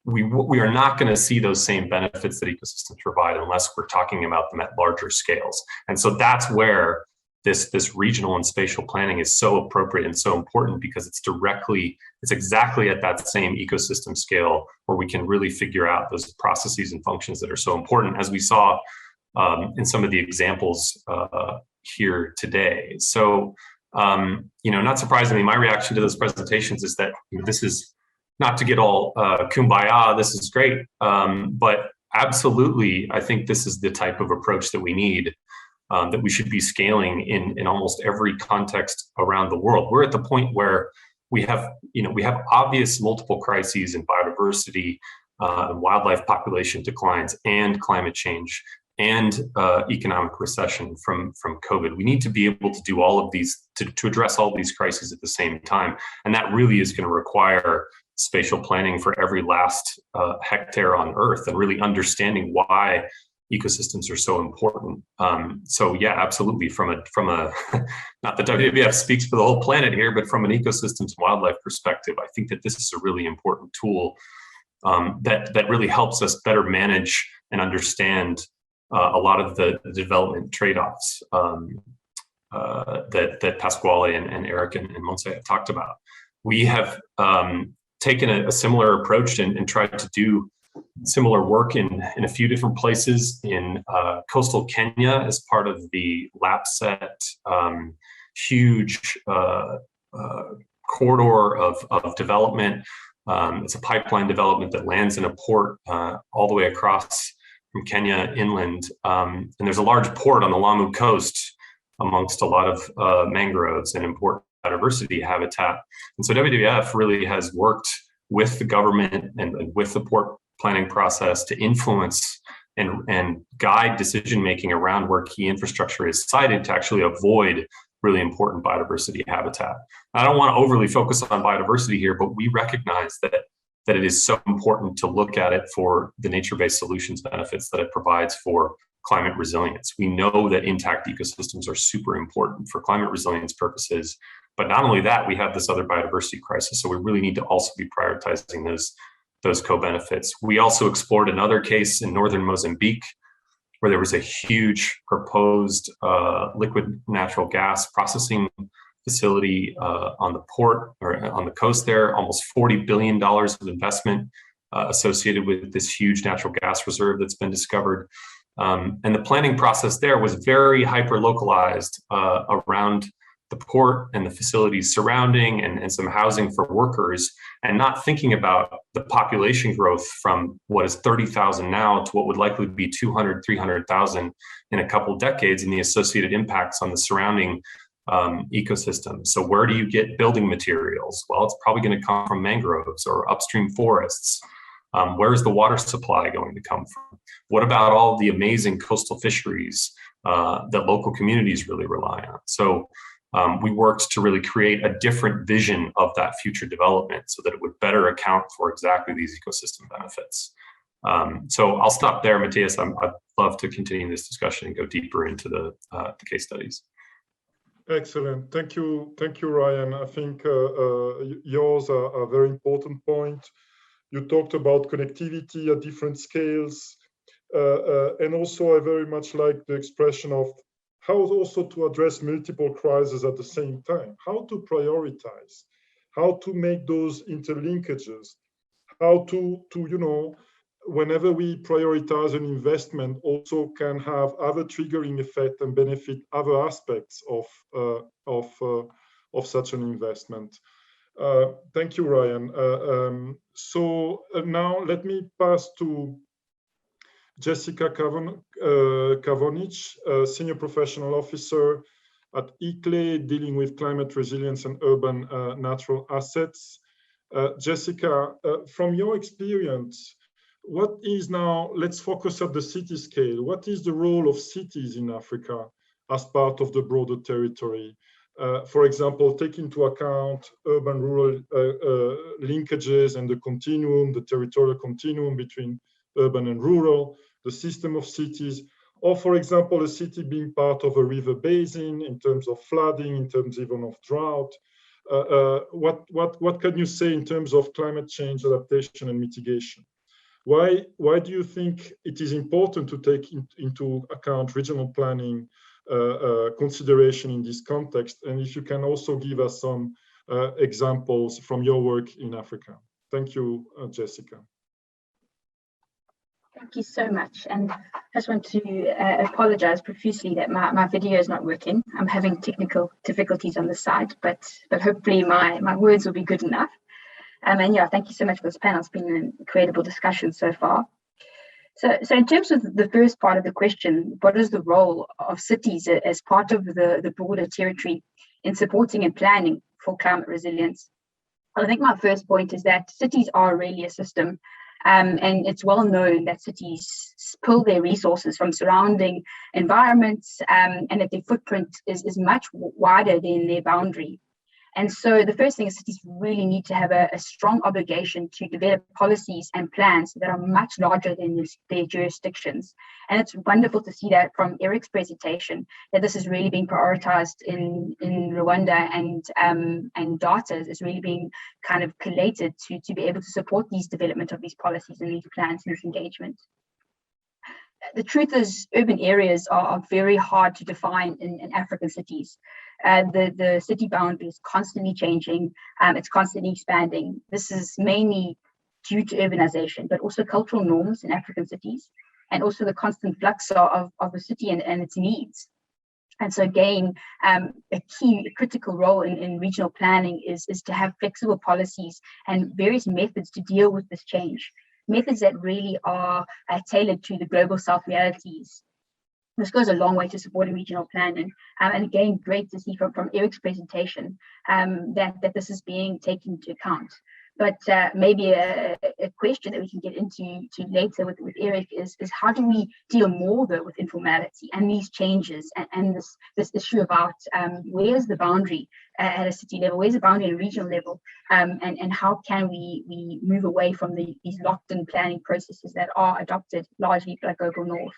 we are not going to see those same benefits that ecosystems provide unless we're talking about them at larger scales. And so that's where this regional and spatial planning is so appropriate and so important, because it's exactly at that same ecosystem scale where we can really figure out those processes and functions that are so important, as we saw in some of the examples here today. So, not surprisingly, my reaction to those presentations is that this is not to get all kumbaya, this is great, but absolutely, I think this is the type of approach that we need, that we should be scaling in almost every context around the world. We're at the point where we have obvious multiple crises in biodiversity, wildlife population declines, and climate change, and economic recession from COVID. We need to be able to do all of these, to address all these crises at the same time. And that really is going to require spatial planning for every last hectare on Earth, and really understanding why ecosystems are so important. So yeah, absolutely. From a not that WWF speaks for the whole planet here, but from an ecosystems and wildlife perspective, I think that this is a really important tool that really helps us better manage and understand a lot of the development trade-offs that Pasquale and Eric and Montse have talked about. We have taken a similar approach and tried to do similar work in a few different places in coastal Kenya as part of the LAPSET huge corridor of development. It's a pipeline development that lands in a port all the way across from Kenya inland. And there's a large port on the Lamu coast amongst a lot of mangroves and important biodiversity habitat. And so WWF really has worked with the government and with the port planning process to influence and guide decision-making around where key infrastructure is sited to actually avoid really important biodiversity habitat. I don't want to overly focus on biodiversity here, but we recognize that it is so important to look at it for the nature-based solutions benefits that it provides for climate resilience. We know that intact ecosystems are super important for climate resilience purposes, but not only that, we have this other biodiversity crisis, so we really need to also be prioritizing those co-benefits. We also explored another case in northern Mozambique where there was a huge proposed liquid natural gas processing facility on the port or on the coast there, almost $40 billion of investment associated with this huge natural gas reserve that's been discovered. And the planning process there was very hyper-localized around the port and the facilities surrounding and some housing for workers, and not thinking about the population growth from what is 30,000 now to what would likely be 200, 300,000 in a couple of decades, and the associated impacts on the surrounding ecosystem. So where do you get building materials? Well, it's probably going to come from mangroves or upstream forests. Where is the water supply going to come from? What about all the amazing coastal fisheries that local communities really rely on? So we worked to really create a different vision of that future development so that it would better account for exactly these ecosystem benefits. So I'll stop there, Mathias. I'd love to continue this discussion and go deeper into the case studies. Excellent. Thank you, Ryan. I think yours are a very important point. You talked about connectivity at different scales. And also I very much like the expression of how also to address multiple crises at the same time, how to prioritize, how to make those interlinkages, how to you know, whenever we prioritize an investment, also can have other triggering effect and benefit other aspects of such an investment. Thank you, Ryan. So now let me pass to Jessica Kavonic, Senior Professional Officer at ICLE, dealing with climate resilience and urban natural assets. Jessica, from your experience, what is now, let's focus at the city scale, what is the role of cities in Africa as part of the broader territory? For example, take into account urban-rural linkages and the continuum, the territorial continuum between urban and rural, the system of cities, or for example, a city being part of a river basin in terms of flooding, in terms even of drought. What can you say in terms of climate change adaptation and mitigation? Why do you think it is important to take into account regional planning consideration in this context? And if you can also give us some examples from your work in Africa. Thank you, Jessica. Thank you so much. And I just want to apologize profusely that my video is not working. I'm having technical difficulties on the side, but hopefully my words will be good enough. And yeah, thank you so much for this panel. It's been an incredible discussion so far. So in terms of the first part of the question, what is the role of cities as part of the broader territory in supporting and planning for climate resilience? Well, I think my first point is that cities are really a system. And it's well known that cities pull their resources from surrounding environments and that their footprint is much wider than their boundary. And so the first thing is cities really need to have a strong obligation to develop policies and plans that are much larger than their jurisdictions. And it's wonderful to see that from Eric's presentation, that this is really being prioritized in Rwanda, and data is really being kind of collated to be able to support these development of these policies and these plans and this engagement. The truth is, urban areas are very hard to define in African cities. The city boundary is constantly changing, it's constantly expanding. This is mainly due to urbanization, but also cultural norms in African cities, and also the constant flux of the city and its needs. And so again, a critical role in regional planning is to have flexible policies and various methods to deal with this change. Methods that really are tailored to the global South realities. This goes a long way to supporting regional planning. And again, great to see from Eric's presentation that this is being taken into account. But maybe a question that we can get into later with Eric is how do we deal more though with informality and these changes and this issue about where's the boundary at a city level, where's the boundary at a regional level, and how can we move away from these locked-in planning processes that are adopted largely by global north.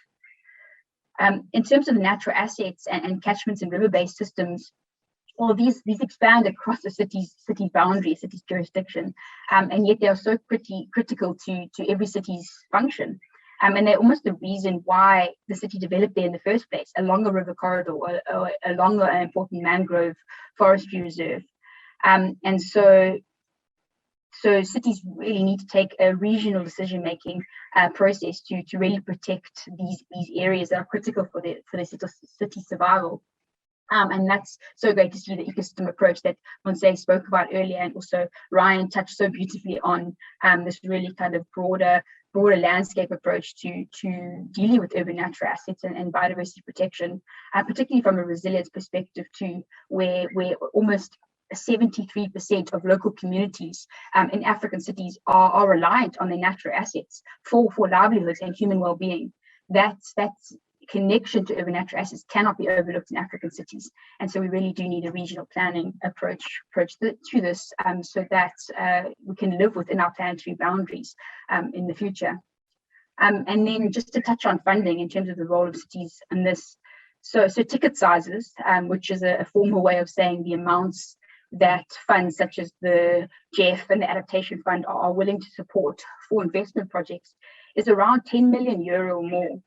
In terms of the natural assets and catchments and river-based systems, well, these expand across the city's boundary, city's jurisdiction, and yet they are so critical to every city's function. And they're almost the reason why the city developed there in the first place, along a river corridor or along an important mangrove forestry reserve. And so cities really need to take a regional decision-making process to really protect these areas that are critical for the city survival. And that's so great to see the ecosystem approach that Monse spoke about earlier, and also Ryan touched so beautifully on this really kind of broader landscape approach to dealing with urban natural assets and biodiversity protection, particularly from a resilience perspective too, where almost 73% of local communities in African cities are reliant on their natural assets for livelihoods and human well-being. That's connection to urban natural assets cannot be overlooked in African cities. And so we really do need a regional planning approach to this so that we can live within our planetary boundaries in the future. And then just to touch on funding in terms of the role of cities in this. So ticket sizes, which is a formal way of saying the amounts that funds such as the GEF and the Adaptation Fund are willing to support for investment projects is around 10 million euro or more.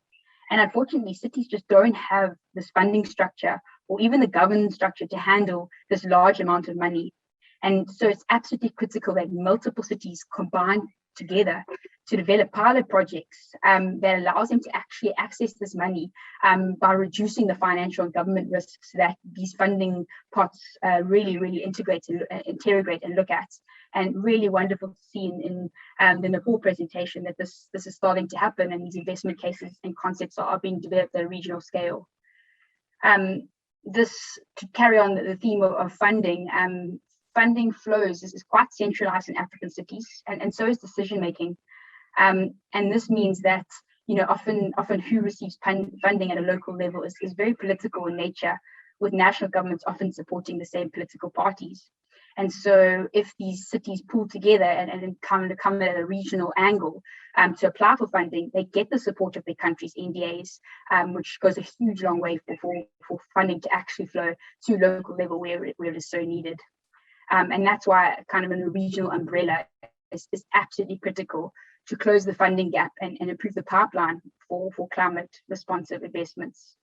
And unfortunately, cities just don't have this funding structure or even the governance structure to handle this large amount of money. And so it's absolutely critical that multiple cities combine together to develop pilot projects that allows them to actually access this money by reducing the financial and government risks that these funding pots really integrate and look at. And really wonderful to see in the Nepal presentation that this is starting to happen, and these investment cases and concepts are being developed at a regional scale. This, to carry on the theme of funding, funding flows is quite centralized in African cities, and so is decision making. And this means that, you know, often who receives funding at a local level is very political in nature, with national governments often supporting the same political parties. And so if these cities pool together and come at a regional angle to apply for funding, they get the support of their country's NDAs, which goes a huge long way for funding to actually flow to local level where it is so needed. And that's why kind of a regional umbrella is absolutely critical to close the funding gap and improve the pipeline for climate responsive investments.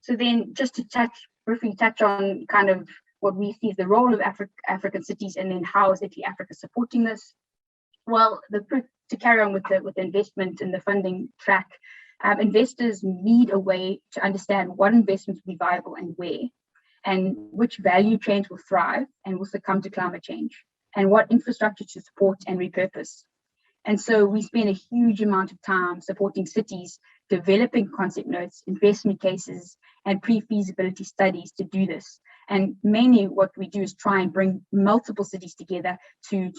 So then just to briefly touch on kind of what we see as the role of African cities, and then how is Africa supporting this? Well, to carry on with the investment and the funding track, investors need a way to understand what investments will be viable and where, and which value chains will thrive and will succumb to climate change, and what infrastructure to support and repurpose. And so we spend a huge amount of time supporting cities developing concept notes, investment cases, and pre-feasibility studies to do this. And mainly what we do is try and bring multiple cities together to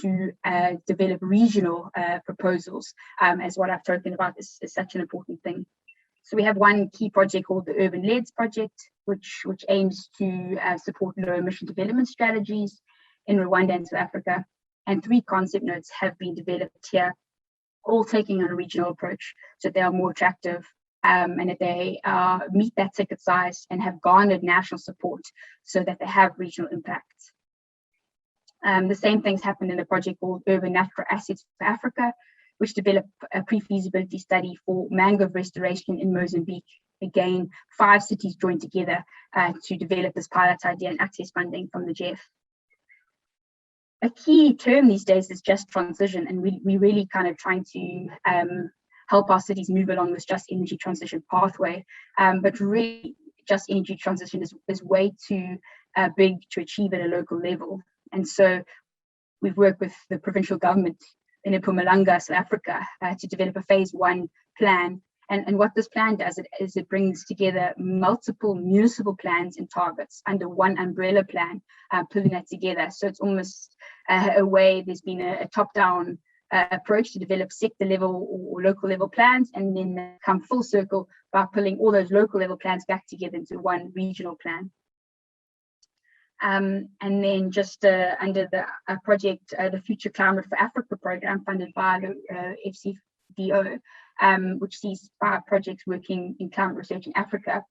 develop regional proposals, as what I've spoken about is such an important thing. So we have one key project called the Urban-Leds project, which aims to support low emission development strategies in Rwanda and South Africa. And 3 concept notes have been developed here, all taking on a regional approach so they are more attractive and that they meet that ticket size and have garnered national support so that they have regional impact. The same things happened in a project called Urban Natural Assets for Africa, which developed a pre-feasibility study for mangrove restoration in Mozambique. Again, 5 cities joined together to develop this pilot idea and access funding from the GEF. A key term these days is just transition, and we really kind of trying to help our cities move along this just energy transition pathway. But really, just energy transition is way too big to achieve at a local level. And so we've worked with the provincial government in Mpumalanga, South Africa, to develop a phase 1 plan. And what this plan does is it brings together multiple municipal plans and targets under one umbrella plan, pulling that together. So it's almost a way there's been a top-down approach to develop sector level or local level plans, and then come full circle by pulling all those local level plans back together into one regional plan. And then just under the project, the Future Climate for Africa program funded by the FCDO, which sees 5 projects working in climate research in Africa.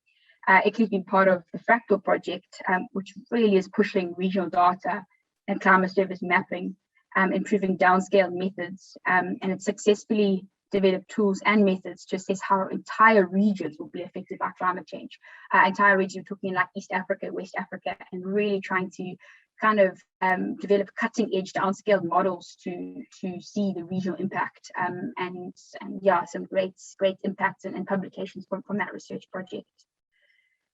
It has been part of the Fractal project, which really is pushing regional data and climate service mapping, improving downscale methods, and it successfully developed tools and methods to assess how entire regions will be affected by climate change. Entire regions, we're talking like East Africa, West Africa, and really trying to kind of develop cutting-edge downscale models to see the regional impact, and yeah, some great impacts and publications from that research project.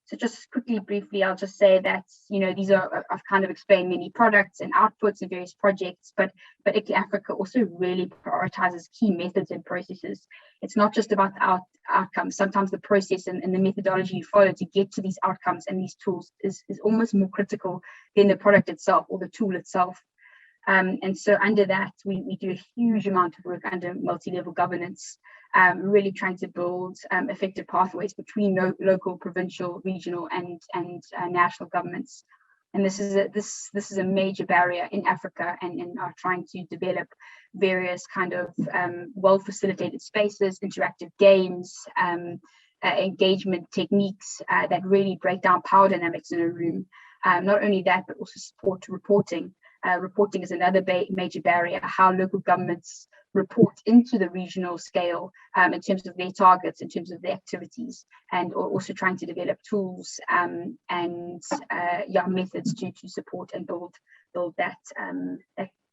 So just quickly, briefly, I'll just say that, you know, these are, I've kind of explained many products and outputs of various projects, but ICLEI Africa also really prioritizes key methods and processes. It's not just about the outcomes. Sometimes the process and the methodology you follow to get to these outcomes and these tools is almost more critical than the product itself or the tool itself. And so under that, we do a huge amount of work under multi-level governance, really trying to build effective pathways between local, provincial, regional, and national governments. And this is a major barrier in Africa, and are trying to develop various kind of well-facilitated spaces, interactive games, engagement techniques that really break down power dynamics in a room. Not only that, but also support reporting. Reporting is another major barrier, how local governments report into the regional scale in terms of their targets, in terms of their activities, and also trying to develop tools and methods to support and build that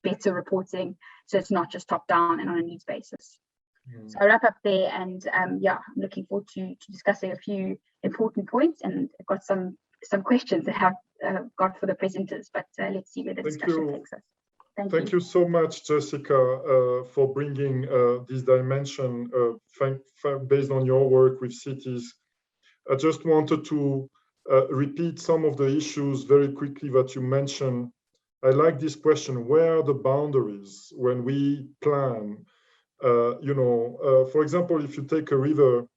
better reporting, so it's not just top down and on a needs basis. So I'll wrap up there, and I'm looking forward to discussing a few important points, and I've got some questions that I've got for the presenters, but let's see where the discussion takes us. Thank you so much, Jessica, for bringing this dimension based on your work with cities. I just wanted to repeat some of the issues very quickly that you mentioned. I like this question: where are the boundaries when we plan? For example, if you take a river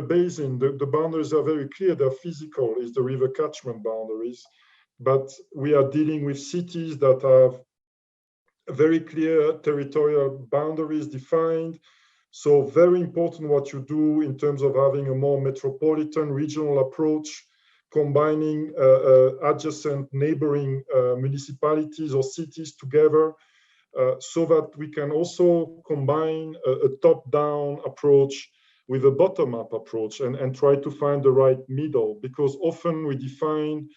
basin, the boundaries are very clear. They're physical, is the river catchment boundaries. But we are dealing with cities that have very clear territorial boundaries defined. So very important what you do in terms of having a more metropolitan regional approach, combining adjacent neighboring municipalities or cities together, so that we can also combine a top-down approach with a bottom-up approach and try to find the right middle, because often we define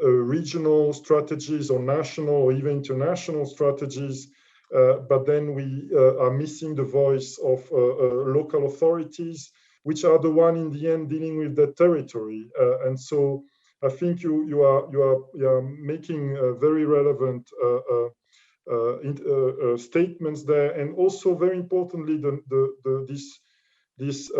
regional strategies or national or even international strategies, but then we are missing the voice of local authorities, which are the one in the end dealing with the territory. And so I think you are making very relevant statements there, and also very importantly this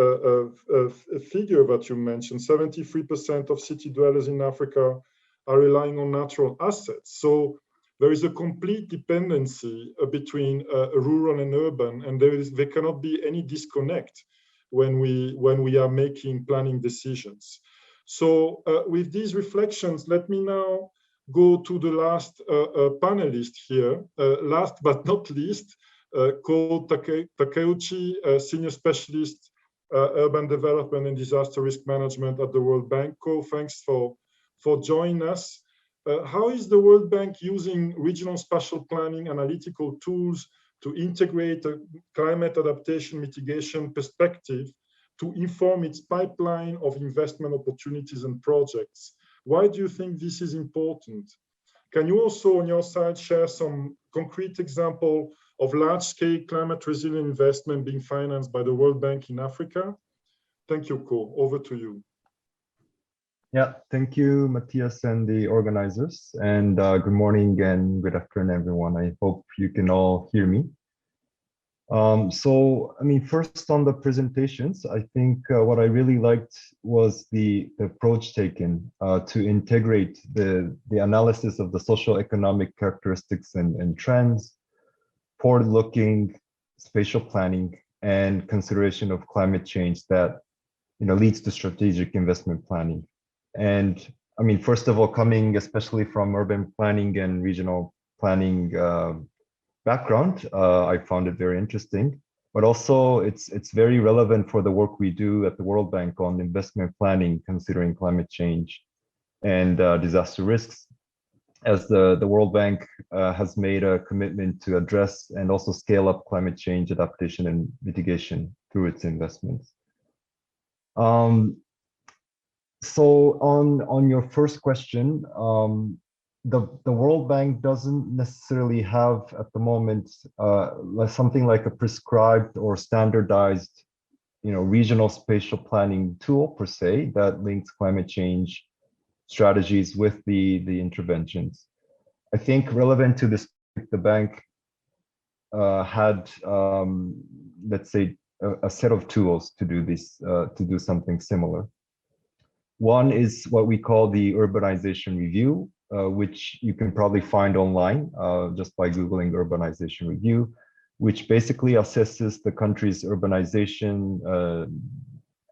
figure that you mentioned: 73% of city dwellers in Africa are relying on natural assets. So there is a complete dependency between rural and urban, and there cannot be any disconnect when we are making planning decisions. So with these reflections, let me now go to the last panelist here, last but not least, Ko Takeuchi, Senior Specialist, Urban Development and Disaster Risk Management at the World Bank. Ko, thanks for joining us. How is the World Bank using regional spatial planning analytical tools to integrate a climate adaptation mitigation perspective to inform its pipeline of investment opportunities and projects? Why do you think this is important? Can you also, on your side, share some concrete example of large-scale climate resilient investment being financed by the World Bank in Africa? Thank you, Ko. Over to you. Yeah, thank you, Mathias and the organizers. And good morning and good afternoon, everyone. I hope you can all hear me. First on the presentations, I think what I really liked was the approach taken to integrate the analysis of the social economic characteristics and trends, forward-looking spatial planning, and consideration of climate change that leads to strategic investment planning. And first of all, coming especially from urban planning and regional planning background, I found it very interesting, but also it's very relevant for the work we do at the World Bank on investment planning, considering climate change and disaster risks, as the World Bank has made a commitment to address and also scale up climate change adaptation and mitigation through its investments. So on your first question, the World Bank doesn't necessarily have at the moment something like a prescribed or standardized, regional spatial planning tool per se that links climate change strategies with the interventions. I think relevant to this, the bank had, let's say, a set of tools to do this, to do something similar. One is what we call the Urbanization Review, which you can probably find online just by Googling Urbanization Review, which basically assesses the country's urbanization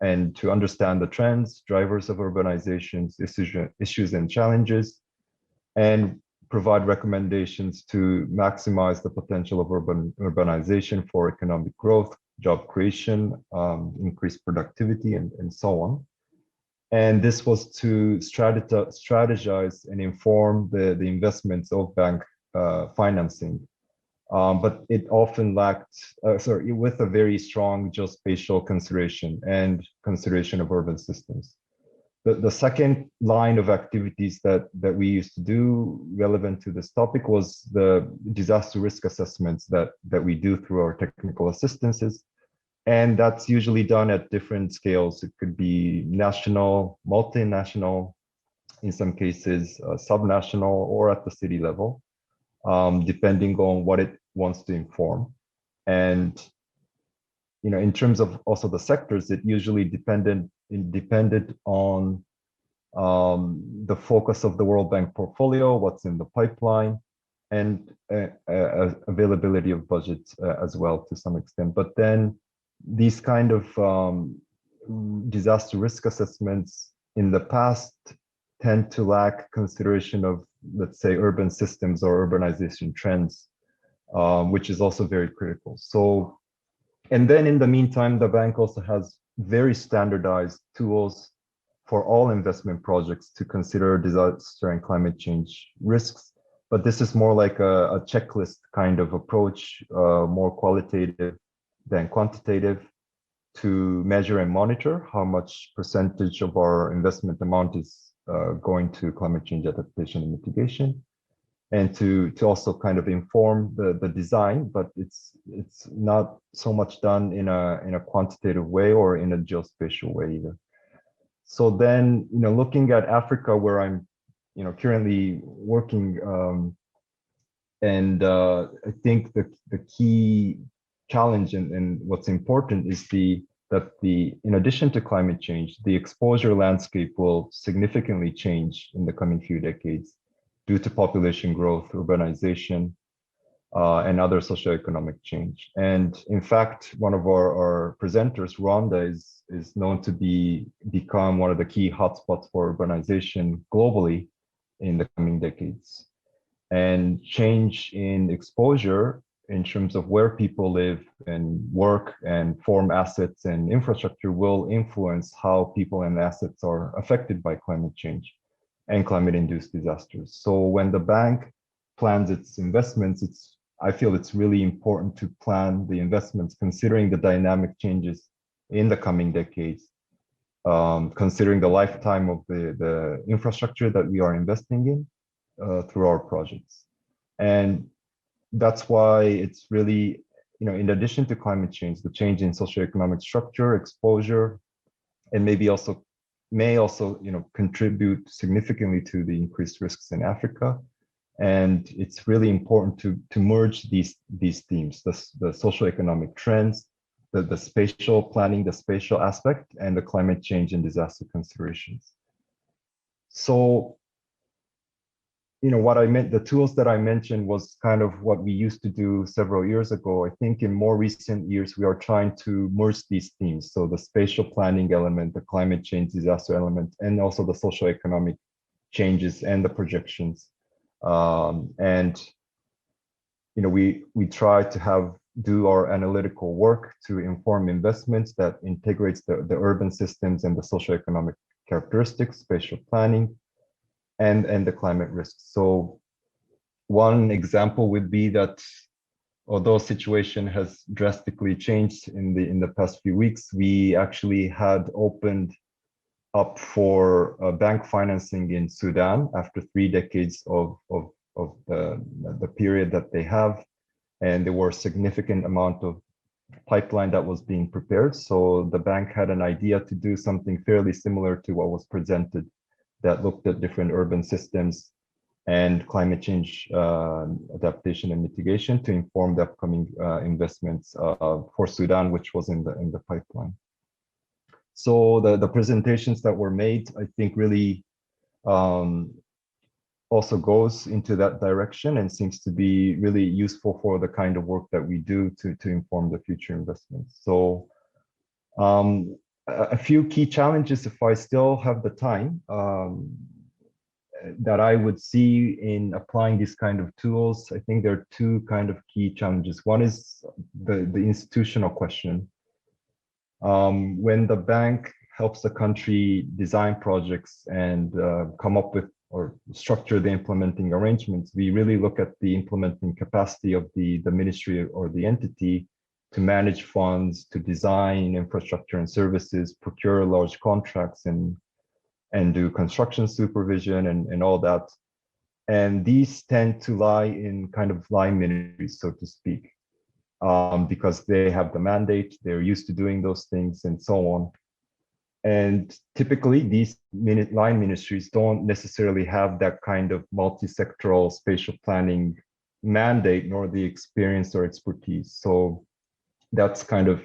and to understand the trends, drivers of urbanizations, issues and challenges, and provide recommendations to maximize the potential of urbanization for economic growth, job creation, increased productivity, and so on. And this was to strategize and inform the investments of bank financing. But it often lacked, with a very strong geospatial consideration and consideration of urban systems. The second line of activities that we used to do relevant to this topic was the disaster risk assessments that we do through our technical assistances. And that's usually done at different scales. It could be national, multinational, in some cases, subnational, or at the city level, depending on what it wants to inform. And in terms of also the sectors, it usually depended on the focus of the World Bank portfolio, what's in the pipeline, and availability of budgets as well to some extent. But then these kind of disaster risk assessments in the past tend to lack consideration of, let's say, urban systems or urbanization trends, which is also very critical. So, and then in the meantime, the bank also has very standardized tools for all investment projects to consider disaster and climate change risks. But this is more like a checklist kind of approach, more qualitative than quantitative, to measure and monitor how much percentage of our investment amount is going to climate change adaptation and mitigation, and to also kind of inform the design, but it's not so much done in a quantitative way or in a geospatial way either. So then, looking at Africa, where I'm, currently working, and I think the key challenge and what's important is that in addition to climate change, the exposure landscape will significantly change in the coming few decades due to population growth, urbanization, and other socioeconomic change. And in fact, one of our presenters, Rwanda, is known to become one of the key hotspots for urbanization globally in the coming decades. And change in exposure in terms of where people live and work and form assets and infrastructure will influence how people and assets are affected by climate change and climate-induced disasters. So when the bank plans its investments, I feel it's really important to plan the investments considering the dynamic changes in the coming decades, considering the lifetime of the infrastructure that we are investing in through our projects. And that's why it's really, in addition to climate change, the change in socioeconomic structure, exposure, and may also, contribute significantly to the increased risks in Africa. And it's really important to merge these themes, the socioeconomic trends, the spatial planning, the spatial aspect, and the climate change and disaster considerations. So, what I meant, the tools that I mentioned was kind of what we used to do several years ago. I think in more recent years, we are trying to merge these themes. So the spatial planning element, the climate change disaster element, and also the socioeconomic changes and the projections. And we try to do our analytical work to inform investments that integrates the urban systems and the socioeconomic characteristics, spatial planning, and the climate risks. So one example would be that although situation has drastically changed in the past few weeks, we actually had opened up for bank financing in Sudan after 3 decades of the period that they have. And there were a significant amount of pipeline that was being prepared. So the bank had an idea to do something fairly similar to what was presented, that looked at different urban systems and climate change adaptation and mitigation to inform the upcoming investments for Sudan, which was in the pipeline. So the presentations that were made, I think, really also goes into that direction and seems to be really useful for the kind of work that we do to inform the future investments. So a few key challenges, if I still have the time, that I would see in applying these kind of tools. I think there are 2 kind of key challenges. One is the institutional question. When the bank helps the country design projects and come up with or structure the implementing arrangements, we really look at the implementing capacity of the ministry or the entity to manage funds, to design infrastructure and services, procure large contracts, and do construction supervision and all that. And these tend to lie in kind of line ministries, so to speak, because they have the mandate, they're used to doing those things and so on. And typically these line ministries don't necessarily have that kind of multi-sectoral spatial planning mandate, nor the experience or expertise. So that's kind of,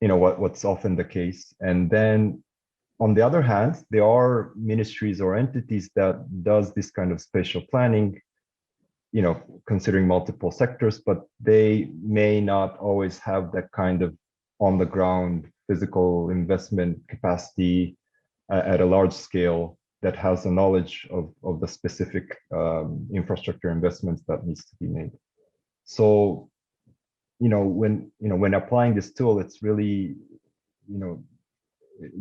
what's often the case. And then on the other hand, there are ministries or entities that does this kind of spatial planning, considering multiple sectors, but they may not always have that kind of on the ground physical investment capacity at a large scale that has a knowledge of the specific infrastructure investments that needs to be made. So, when applying this tool, it's really,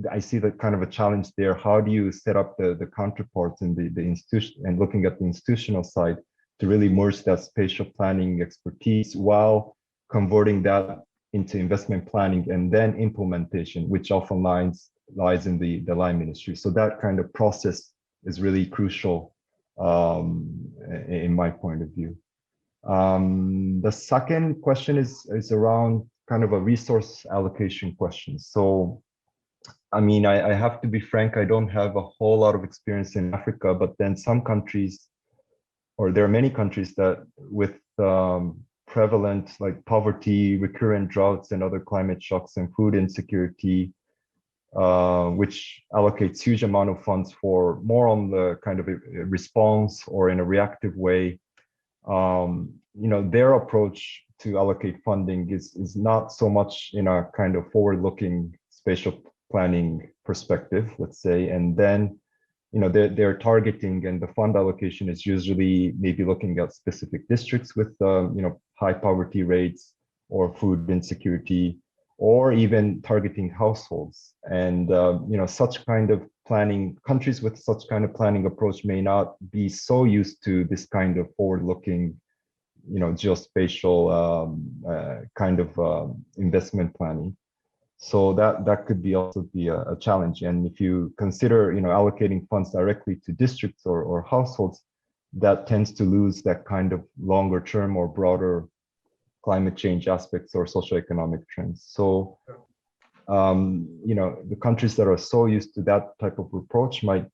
I see that kind of a challenge there. How do you set up the counterparts in the institution and looking at the institutional side to really merge that spatial planning expertise while converting that into investment planning and then implementation, which often lies in the line ministry. So that kind of process is really crucial in my point of view. The second question is around kind of a resource allocation question. So, I mean, I have to be frank, I don't have a whole lot of experience in Africa, but then some countries, or there are many countries that with prevalent like poverty, recurrent droughts and other climate shocks and food insecurity, which allocates huge amount of funds for more on the kind of a response or in a reactive way. Their approach to allocate funding is not so much in a kind of forward-looking spatial planning perspective, let's say, and then their targeting and the fund allocation is usually maybe looking at specific districts with high poverty rates or food insecurity, or even targeting households. And such kind of planning, countries with such kind of planning approach may not be so used to this kind of forward-looking, geospatial kind of investment planning. So that could be also be a challenge. And if you consider, allocating funds directly to districts or households, that tends to lose that kind of longer term or broader climate change aspects or socioeconomic trends. So, the countries that are so used to that type of approach might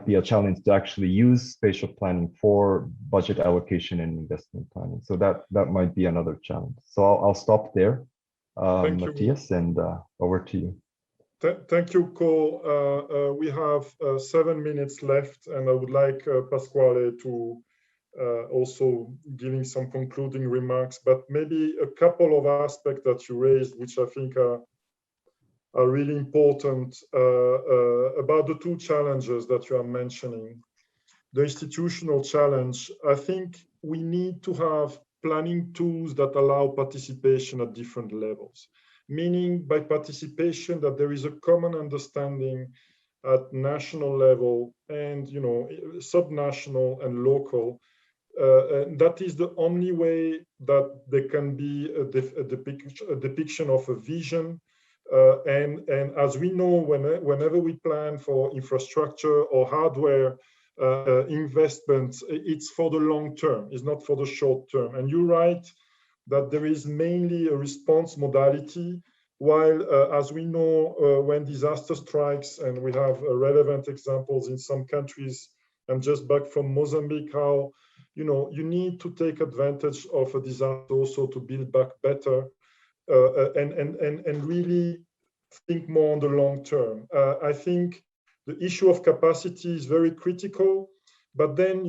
be a challenge to actually use spatial planning for budget allocation and investment planning. So that might be another challenge. So I'll stop there. Mathias, and over to you. Thank you, Cole. We have 7 minutes left, and I would like Pasquale to also giving some concluding remarks, but maybe a couple of aspects that you raised, which I think are really important about the two challenges that you are mentioning. The institutional challenge, I think we need to have planning tools that allow participation at different levels, meaning by participation that there is a common understanding at national level and subnational and local. That is the only way that there can be a depiction of a vision. And as we know, whenever we plan for infrastructure or hardware investments, it's for the long term, it's not for the short term. And you're right that there is mainly a response modality, while as we know, when disaster strikes, and we have relevant examples in some countries, I'm just back from Mozambique, how you need to take advantage of a disaster also to build back better and really think more on the long term. I think the issue of capacity is very critical, but then,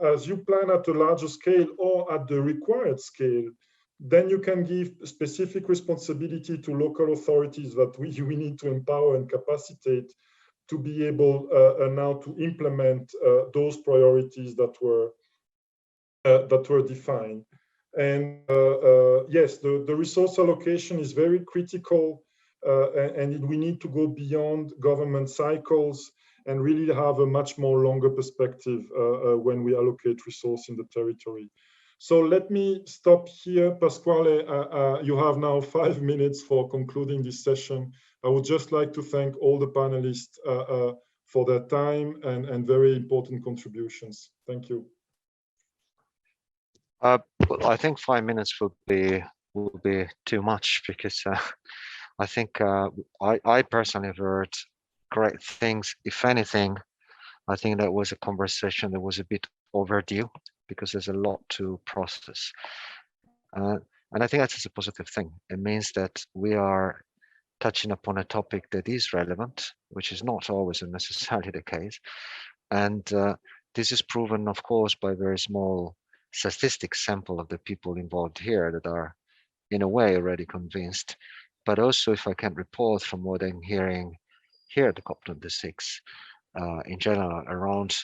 as you plan at a larger scale or at the required scale, then you can give specific responsibility to local authorities that we need to empower and capacitate to be able now to implement those priorities that were defined. And yes, the resource allocation is very critical and we need to go beyond government cycles and really have a much more longer perspective when we allocate resource in the territory. So let me stop here. Pasquale, you have now 5 minutes for concluding this session. I would just like to thank all the panelists for their time and very important contributions. Thank you. Well, I think 5 minutes will be too much, because I think I personally have heard great things. If anything, I think that was a conversation that was a bit overdue, because there's a lot to process. And I think that's a positive thing. It means that we are touching upon a topic that is relevant, which is not always necessarily the case. And this is proven, of course, by a very small statistic sample of the people involved here that are, in a way, already convinced. But also, if I can report from what I'm hearing here at the COP26, in general, around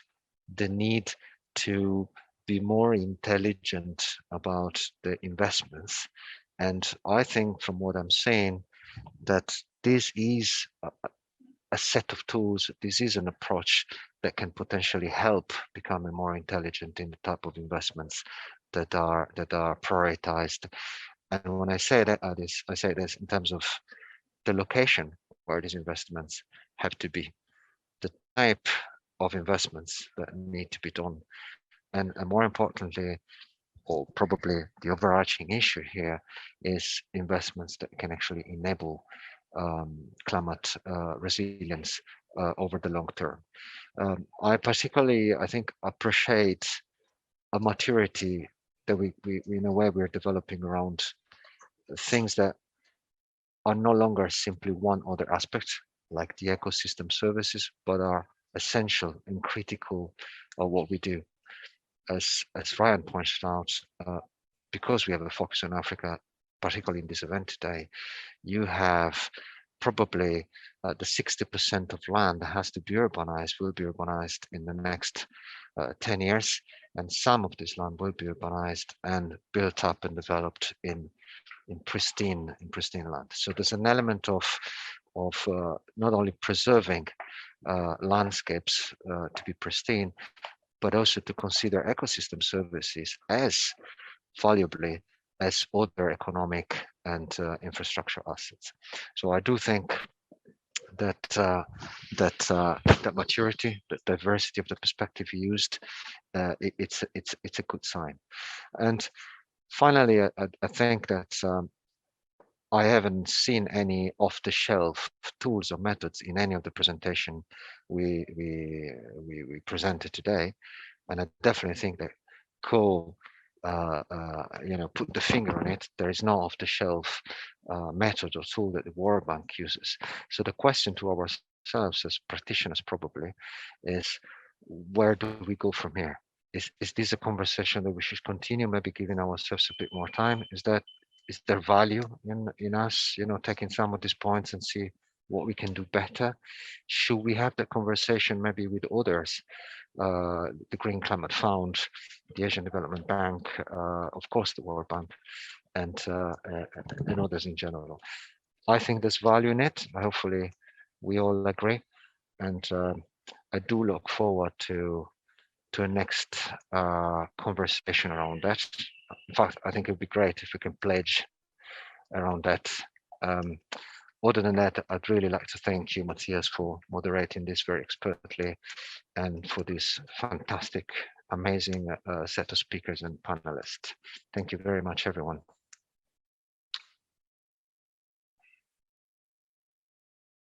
the need to be more intelligent about the investments. And I think from what I'm saying, that this is a set of tools, this is an approach that can potentially help becoming more intelligent in the type of investments that are prioritized. And when I say that, I say this in terms of the location where these investments have to be, the type of investments that need to be done, and more importantly, or probably the overarching issue here, is investments that can actually enable climate resilience over the long term. I particularly, I think, appreciate a maturity that we in a way we're developing around things that are no longer simply one other aspect, like the ecosystem services, but are essential and critical of what we do. As Ryan pointed out, because we have a focus on Africa, particularly in this event today, you have probably the 60% of land that has to be urbanized will be urbanized in the next 10 years, and some of this land will be urbanized and built up and developed in pristine land. So there's an element of not only preserving landscapes to be pristine, but also to consider ecosystem services as valuably as other economic and infrastructure assets. So I do think that that maturity, the diversity of the perspective used, it's a good sign. And finally, I think that I haven't seen any off-the-shelf tools or methods in any of the presentation we presented today, and I definitely think that put the finger on it. There is no off-the-shelf method or tool that the World Bank uses. So the question to ourselves as practitioners probably is, where do we go from here? Is this a conversation that we should continue, maybe giving ourselves a bit more time? Is there value in us, taking some of these points and see what we can do better? Should we have that conversation maybe with others, the Green Climate Fund, the Asian Development Bank, of course the World Bank, and others in general? I think there's value in it. Hopefully we all agree, and I do look forward to a next conversation around that. In fact, I think it would be great if we can pledge around that. Other than that, I'd really like to thank you, Mathias, for moderating this very expertly, and for this fantastic, amazing set of speakers and panelists. Thank you very much, everyone.